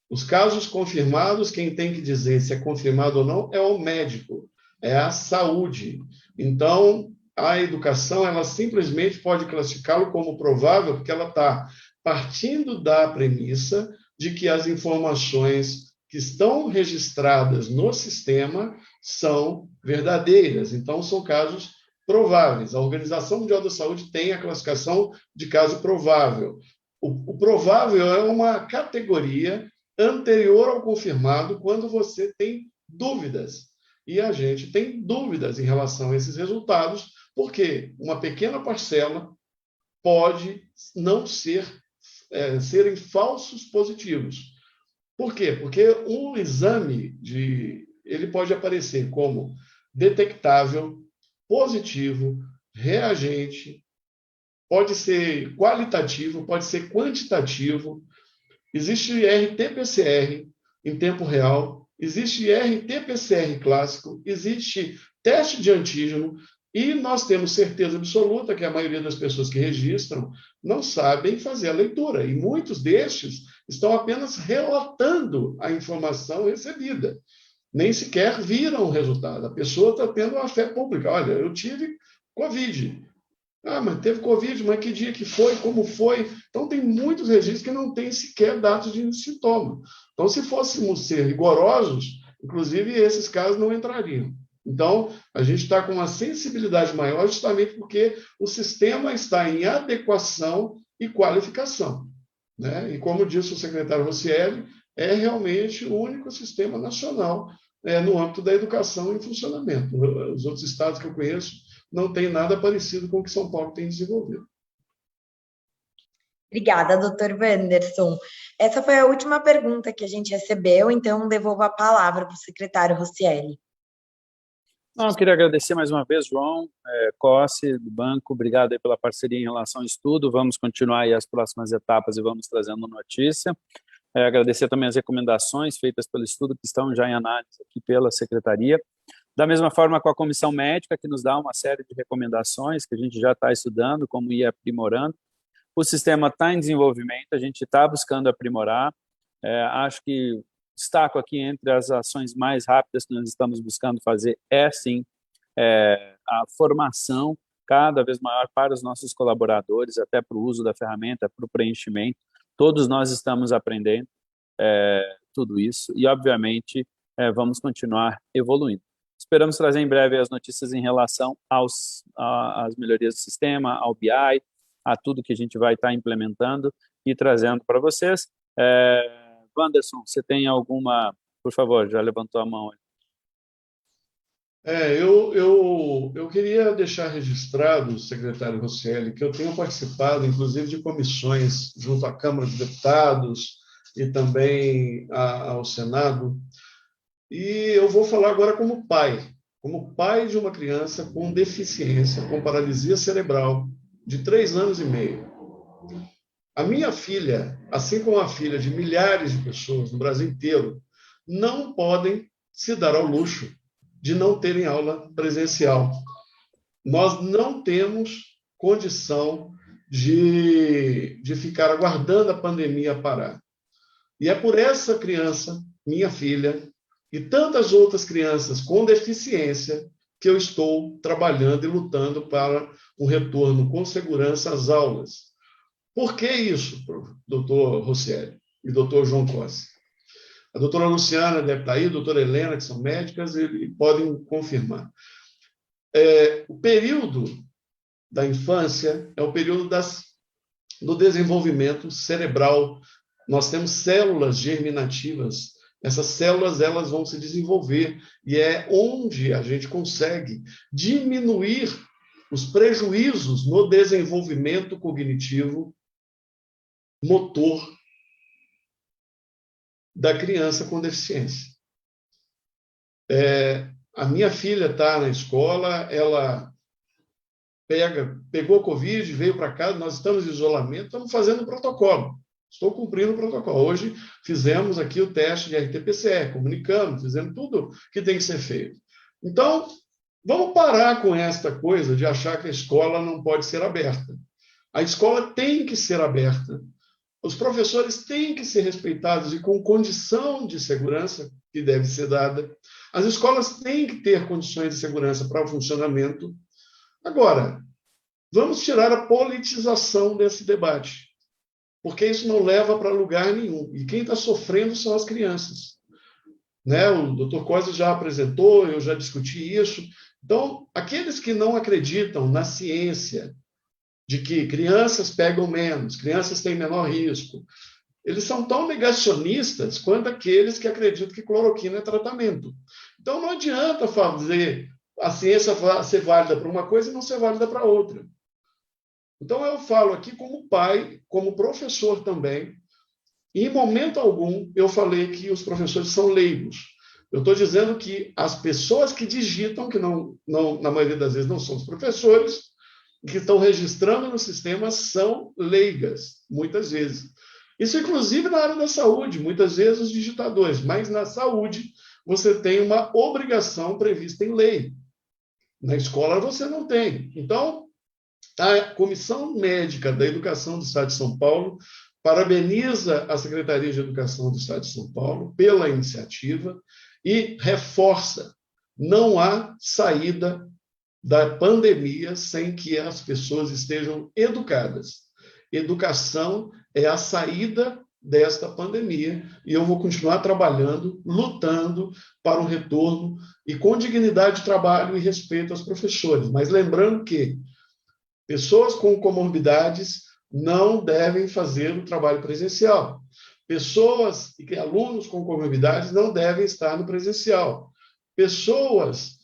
Os casos confirmados, quem tem que dizer se é confirmado ou não é o médico, é a saúde. Então, a educação, ela simplesmente pode classificá-lo como provável, porque ela está partindo da premissa de que as informações que estão registradas no sistema são verdadeiras. Então, são casos prováveis. A Organização Mundial da Saúde tem a classificação de caso provável. O provável é uma categoria anterior ao confirmado, quando você tem dúvidas. E a gente tem dúvidas em relação a esses resultados, porque uma pequena parcela pode não serem falsos positivos. Por quê? Porque um exame ele pode aparecer como detectável, positivo, reagente, pode ser qualitativo, pode ser quantitativo. Existe RT-PCR em tempo real, existe RT-PCR clássico, existe teste de antígeno, e nós temos certeza absoluta que a maioria das pessoas que registram não sabem fazer a leitura, e muitos destes estão apenas relatando a informação recebida. Nem sequer viram o resultado. A pessoa está tendo uma fé pública. Olha, eu tive Covid. Ah, mas teve Covid, mas que dia que foi, como foi? Então, tem muitos registros que não têm sequer dados de sintoma. Então, se fôssemos ser rigorosos, inclusive, esses casos não entrariam. Então, a gente está com uma sensibilidade maior justamente porque o sistema está em adequação e qualificação, né? E, como disse o secretário Rossielli, é realmente o único sistema nacional no âmbito da educação em funcionamento. Os outros estados que eu conheço não tem nada parecido com o que São Paulo tem desenvolvido. Obrigada, doutor Wanderson. Essa foi a última pergunta que a gente recebeu, então devolvo a palavra para o secretário Rossielli. Eu queria agradecer mais uma vez, João Cossi, do banco, obrigado aí pela parceria em relação ao estudo, vamos continuar aí as próximas etapas e vamos trazendo notícia. Agradecer também as recomendações feitas pelo estudo que estão já em análise aqui pela Secretaria. Da mesma forma com a Comissão Médica, que nos dá uma série de recomendações que a gente já está estudando, como ir aprimorando. O sistema está em desenvolvimento, a gente está buscando aprimorar. Acho que destaco aqui entre as ações mais rápidas que nós estamos buscando fazer sim, a formação cada vez maior para os nossos colaboradores, até para o uso da ferramenta, para o preenchimento. Todos nós estamos aprendendo tudo isso e, obviamente, vamos continuar evoluindo. Esperamos trazer em breve as notícias em relação às melhorias do sistema, ao BI, a tudo que a gente vai estar implementando e trazendo para vocês. Wanderson, você tem alguma... Por favor, já levantou a mão. Eu queria deixar registrado, secretário Rossielli, que eu tenho participado, inclusive, de comissões junto à Câmara dos Deputados e também ao Senado, e eu vou falar agora como pai de uma criança com deficiência, com paralisia cerebral, de 3 anos e meio. A minha filha, assim como a filha de milhares de pessoas no Brasil inteiro, não podem se dar ao luxo de não terem aula presencial. Nós não temos condição de ficar aguardando a pandemia parar. E é por essa criança, minha filha, e tantas outras crianças com deficiência que eu estou trabalhando e lutando para um retorno com segurança às aulas. Por que isso, doutor Rossielli e doutor João Cossi? A doutora Luciana deve estar aí, a doutora Helena, que são médicas, e podem confirmar. O período da infância é o período do desenvolvimento cerebral. Nós temos células germinativas. Essas células elas vão se desenvolver e é onde a gente consegue diminuir os prejuízos no desenvolvimento cognitivo, motor da criança com deficiência. A minha filha está na escola, ela pegou Covid, veio para casa, nós estamos em isolamento, estamos fazendo o protocolo. Estou cumprindo o protocolo. Hoje fizemos aqui o teste de RT-PCR, comunicamos, fizemos tudo que tem que ser feito. Então, vamos parar com esta coisa de achar que a escola não pode ser aberta. A escola tem que ser aberta. Os professores têm que ser respeitados e com condição de segurança que deve ser dada. As escolas têm que ter condições de segurança para o funcionamento. Agora, vamos tirar a politização desse debate, porque isso não leva para lugar nenhum. E quem está sofrendo são as crianças. O doutor Cossi já apresentou, eu já discuti isso. Então, aqueles que não acreditam na ciência, de que crianças pegam menos, crianças têm menor risco, eles são tão negacionistas quanto aqueles que acreditam que cloroquina é tratamento. Então, não adianta fazer a ciência ser válida para uma coisa e não ser válida para outra. Então, eu falo aqui como pai, como professor também, e em momento algum eu falei que os professores são leigos. Eu estou dizendo que as pessoas que digitam, que não, na maioria das vezes não são os professores, que estão registrando no sistema são leigas, muitas vezes. Isso, inclusive, na área da saúde, muitas vezes os digitadores, mas na saúde você tem uma obrigação prevista em lei. Na escola você não tem. Então, a Comissão Médica da Educação do Estado de São Paulo parabeniza a Secretaria de Educação do Estado de São Paulo pela iniciativa e reforça: não há saída da pandemia sem que as pessoas estejam educadas. Educação é a saída desta pandemia e eu vou continuar trabalhando, lutando para um retorno e com dignidade de trabalho e respeito aos professores. Mas lembrando que pessoas com comorbidades não devem fazer o trabalho presencial. Pessoas e alunos com comorbidades não devem estar no presencial. Pessoas,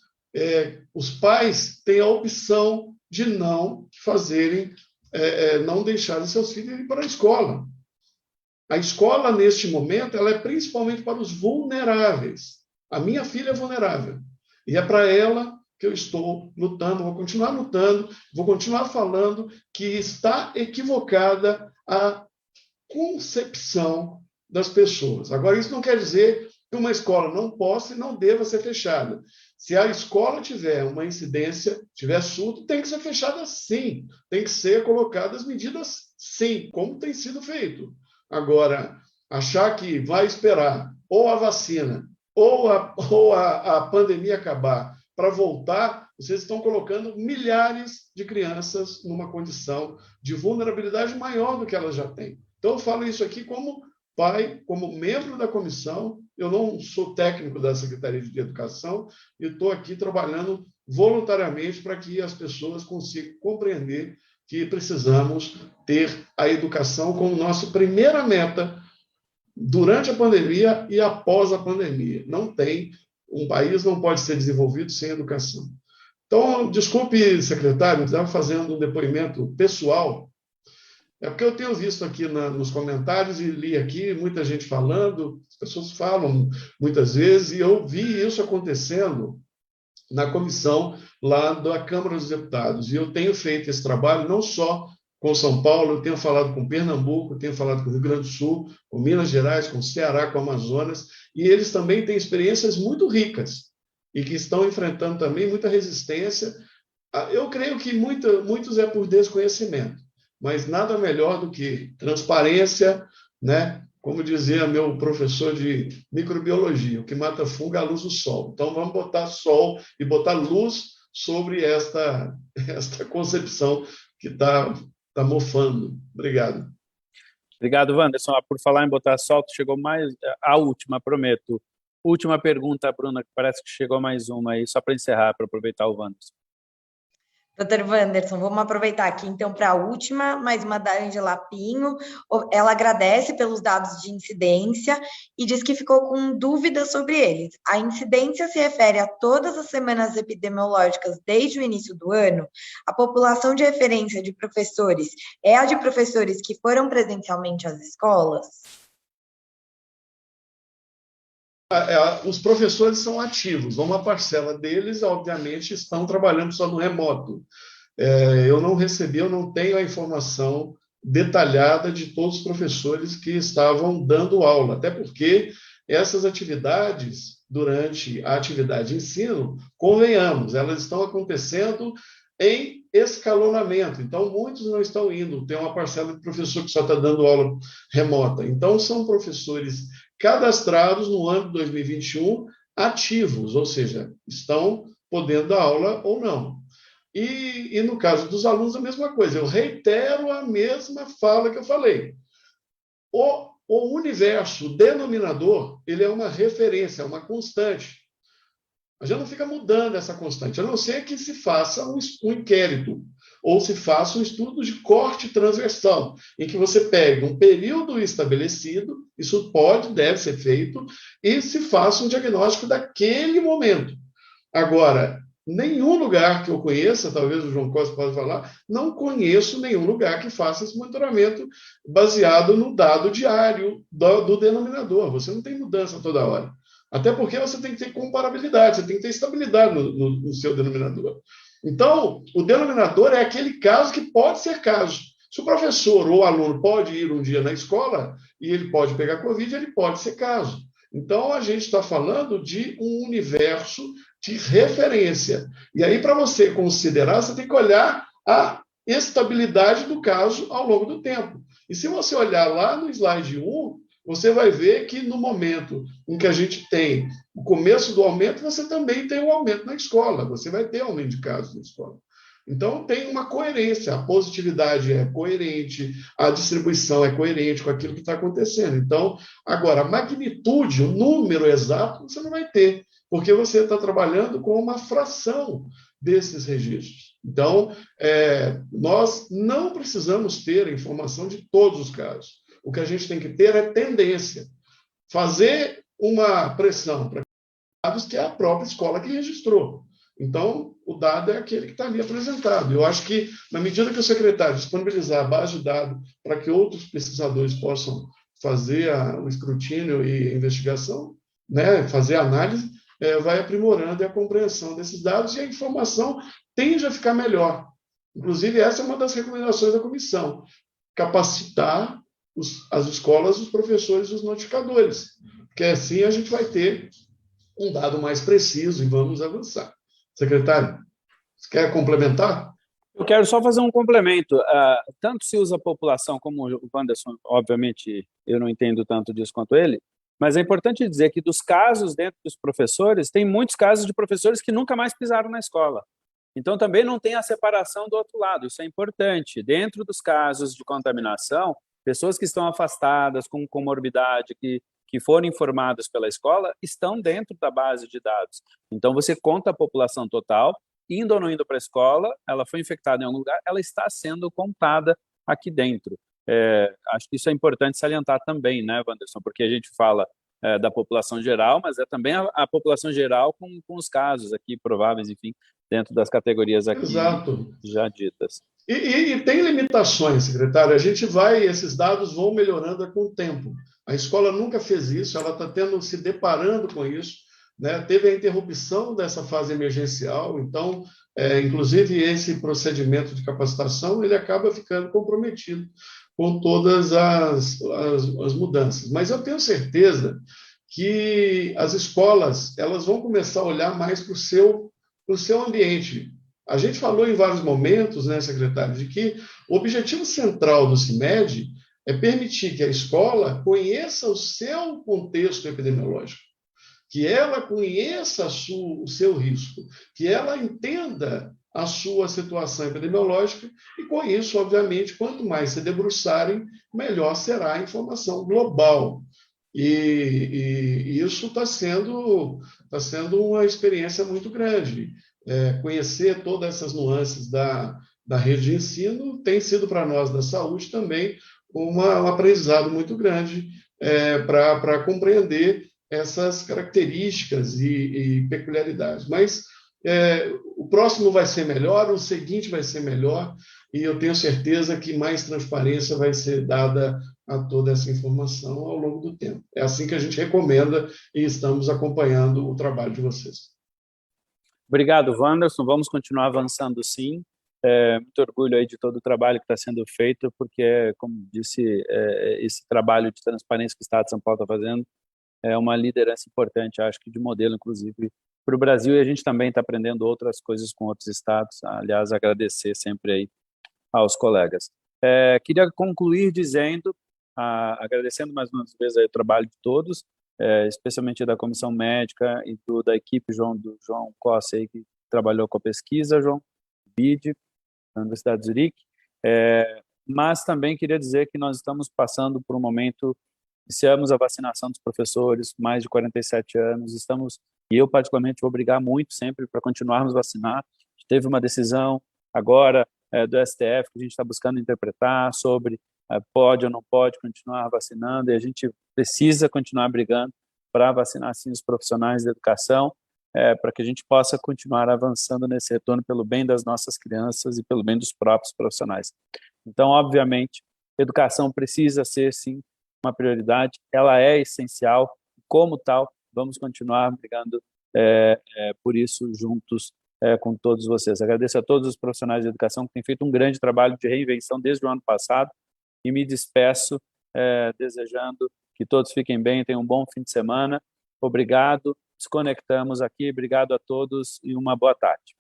os pais têm a opção de não fazerem, não deixarem seus filhos ir para a escola. A escola, neste momento, ela é principalmente para os vulneráveis. A minha filha é vulnerável. E é para ela que eu estou lutando, vou continuar lutando, vou continuar falando que está equivocada a concepção das pessoas. Agora, isso não quer dizer que uma escola não possa e não deva ser fechada. Se a escola tiver uma incidência, tiver surto, tem que ser fechada sim, tem que ser colocadas medidas sim, como tem sido feito. Agora, achar que vai esperar ou a vacina ou a pandemia acabar para voltar, vocês estão colocando milhares de crianças numa condição de vulnerabilidade maior do que elas já têm. Então, eu falo isso aqui como pai, como membro da comissão. Eu não sou técnico da Secretaria de Educação e estou aqui trabalhando voluntariamente para que as pessoas consigam compreender que precisamos ter a educação como nossa primeira meta durante a pandemia e após a pandemia. Um país não pode ser desenvolvido sem educação. Então, desculpe, secretário, eu estava fazendo um depoimento pessoal, é porque eu tenho visto aqui nos comentários e li aqui muita gente falando, as pessoas falam muitas vezes, e eu vi isso acontecendo na comissão lá da Câmara dos Deputados. E eu tenho feito esse trabalho não só com São Paulo, eu tenho falado com Pernambuco, eu tenho falado com o Rio Grande do Sul, com Minas Gerais, com o Ceará, com o Amazonas, e eles também têm experiências muito ricas e que estão enfrentando também muita resistência. Eu creio que muitos é por desconhecimento, mas nada melhor do que transparência, né? Como dizia meu professor de microbiologia, o que mata fungo é a luz do sol. Então, vamos botar sol e botar luz sobre esta concepção que está mofando. Obrigado. Obrigado, Wanderson. Por falar em botar sol, chegou mais a última, prometo. Última pergunta, Bruna, que parece que chegou mais uma aí, só para encerrar, para aproveitar o Wanderson. Doutor Wanderson, vamos aproveitar aqui então para a última, mais uma da Angela Pinho. Ela agradece pelos dados de incidência e diz que ficou com dúvidas sobre eles. A incidência se refere a todas as semanas epidemiológicas desde o início do ano? A população de referência de professores é a de professores que foram presencialmente às escolas? Os professores são ativos, uma parcela deles, obviamente, estão trabalhando só no remoto. Eu não tenho a informação detalhada de todos os professores que estavam dando aula, até porque essas atividades, durante a atividade de ensino, convenhamos, elas estão acontecendo em escalonamento, então muitos não estão indo, tem uma parcela de professor que só está dando aula remota, então são professores cadastrados no ano de 2021 ativos, ou seja, estão podendo dar aula ou não. E no caso dos alunos, a mesma coisa. Eu reitero a mesma fala que eu falei. O universo denominador, ele é uma referência, é uma constante. A gente não fica mudando essa constante, a não ser que se faça um inquérito ou se faça um estudo de corte transversal, em que você pega um período estabelecido, isso deve ser feito, e se faça um diagnóstico daquele momento. Agora, nenhum lugar que eu conheça, talvez o João Costa possa falar, não conheço nenhum lugar que faça esse monitoramento baseado no dado diário do denominador. Você não tem mudança toda hora. Até porque você tem que ter comparabilidade, você tem que ter estabilidade no seu denominador. Então, o denominador é aquele caso que pode ser caso. Se o professor ou o aluno pode ir um dia na escola e ele pode pegar Covid, ele pode ser caso. Então, a gente está falando de um universo de referência. E aí, para você considerar, você tem que olhar a estabilidade do caso ao longo do tempo. E se você olhar lá no slide 1, você vai ver que no momento em que a gente tem o começo do aumento, você também tem um aumento na escola, você vai ter aumento de casos na escola. Então, tem uma coerência, a positividade é coerente, a distribuição é coerente com aquilo que está acontecendo. Então, agora, a magnitude, o número exato, você não vai ter, porque você está trabalhando com uma fração desses registros. Então, nós não precisamos ter a informação de todos os casos. O que a gente tem que ter é tendência. Fazer uma pressão para dados que é a própria escola que registrou. Então, o dado é aquele que está ali apresentado. Eu acho que, na medida que o secretário disponibilizar a base de dados para que outros pesquisadores possam fazer o escrutínio e a investigação, né, fazer a análise, vai aprimorando a compreensão desses dados e a informação tende a ficar melhor. Inclusive, essa é uma das recomendações da comissão, capacitar as escolas, os professores e os notificadores, porque assim a gente vai ter um dado mais preciso e vamos avançar. Secretário, você quer complementar? Eu quero só fazer um complemento. Tanto se usa a população, como o Wanderson, obviamente, eu não entendo tanto disso quanto ele, mas é importante dizer que dos casos dentro dos professores, tem muitos casos de professores que nunca mais pisaram na escola. Então, também não tem a separação do outro lado. Isso é importante. Dentro dos casos de contaminação, pessoas que estão afastadas, com comorbidade, que foram informadas pela escola, estão dentro da base de dados. Então, você conta a população total, indo ou não indo para a escola, ela foi infectada em algum lugar, ela está sendo contada aqui dentro. Acho que isso é importante salientar também, né, Wanderson? Porque a gente fala da população geral, mas é também a população geral com os casos aqui prováveis, enfim, dentro das categorias aqui Exato. Já ditas. E tem limitações, secretário. Esses dados vão melhorando com o tempo. A escola nunca fez isso, ela está se deparando com isso, né? Teve a interrupção dessa fase emergencial, então, inclusive, esse procedimento de capacitação, ele acaba ficando comprometido com todas as mudanças. Mas eu tenho certeza que as escolas elas vão começar a olhar mais para o seu ambiente. A gente falou em vários momentos, né, secretário, de que o objetivo central do CIMED é permitir que a escola conheça o seu contexto epidemiológico, que ela conheça o seu risco, que ela entenda a sua situação epidemiológica e, com isso, obviamente, quanto mais se debruçarem, melhor será a informação global. E isso está sendo uma experiência muito grande. Conhecer todas essas nuances da rede de ensino tem sido para nós da saúde também um aprendizado muito grande para compreender essas características e peculiaridades. Mas o próximo vai ser melhor, o seguinte vai ser melhor, e eu tenho certeza que mais transparência vai ser dada a toda essa informação ao longo do tempo. É assim que a gente recomenda e estamos acompanhando o trabalho de vocês. Obrigado, Wanderson. Vamos continuar avançando, sim. Muito orgulho aí de todo o trabalho que está sendo feito, porque, como disse, esse trabalho de transparência que o Estado de São Paulo está fazendo é uma liderança importante, acho que de modelo, inclusive, para o Brasil, e a gente também está aprendendo outras coisas com outros estados. Aliás, agradecer sempre aí aos colegas. Queria concluir dizendo, agradecendo mais uma vez aí o trabalho de todos, especialmente da comissão médica e da equipe do João Costa, aí, que trabalhou com a pesquisa, João BID, da Universidade de Zurique, mas também queria dizer que nós estamos passando por um momento, iniciamos a vacinação dos professores, mais de 47 anos, e eu particularmente vou brigar muito sempre para continuarmos vacinar. Teve uma decisão agora do STF que a gente está buscando interpretar sobre pode ou não pode continuar vacinando, e a gente precisa continuar brigando para vacinar, sim, os profissionais da educação, para que a gente possa continuar avançando nesse retorno pelo bem das nossas crianças e pelo bem dos próprios profissionais. Então, obviamente, educação precisa ser, sim, uma prioridade, ela é essencial, como tal, vamos continuar brigando por isso juntos com todos vocês. Agradeço a todos os profissionais de educação que têm feito um grande trabalho de reinvenção desde o ano passado e me despeço desejando que todos fiquem bem, tenham um bom fim de semana. Obrigado, desconectamos aqui, obrigado a todos e uma boa tarde.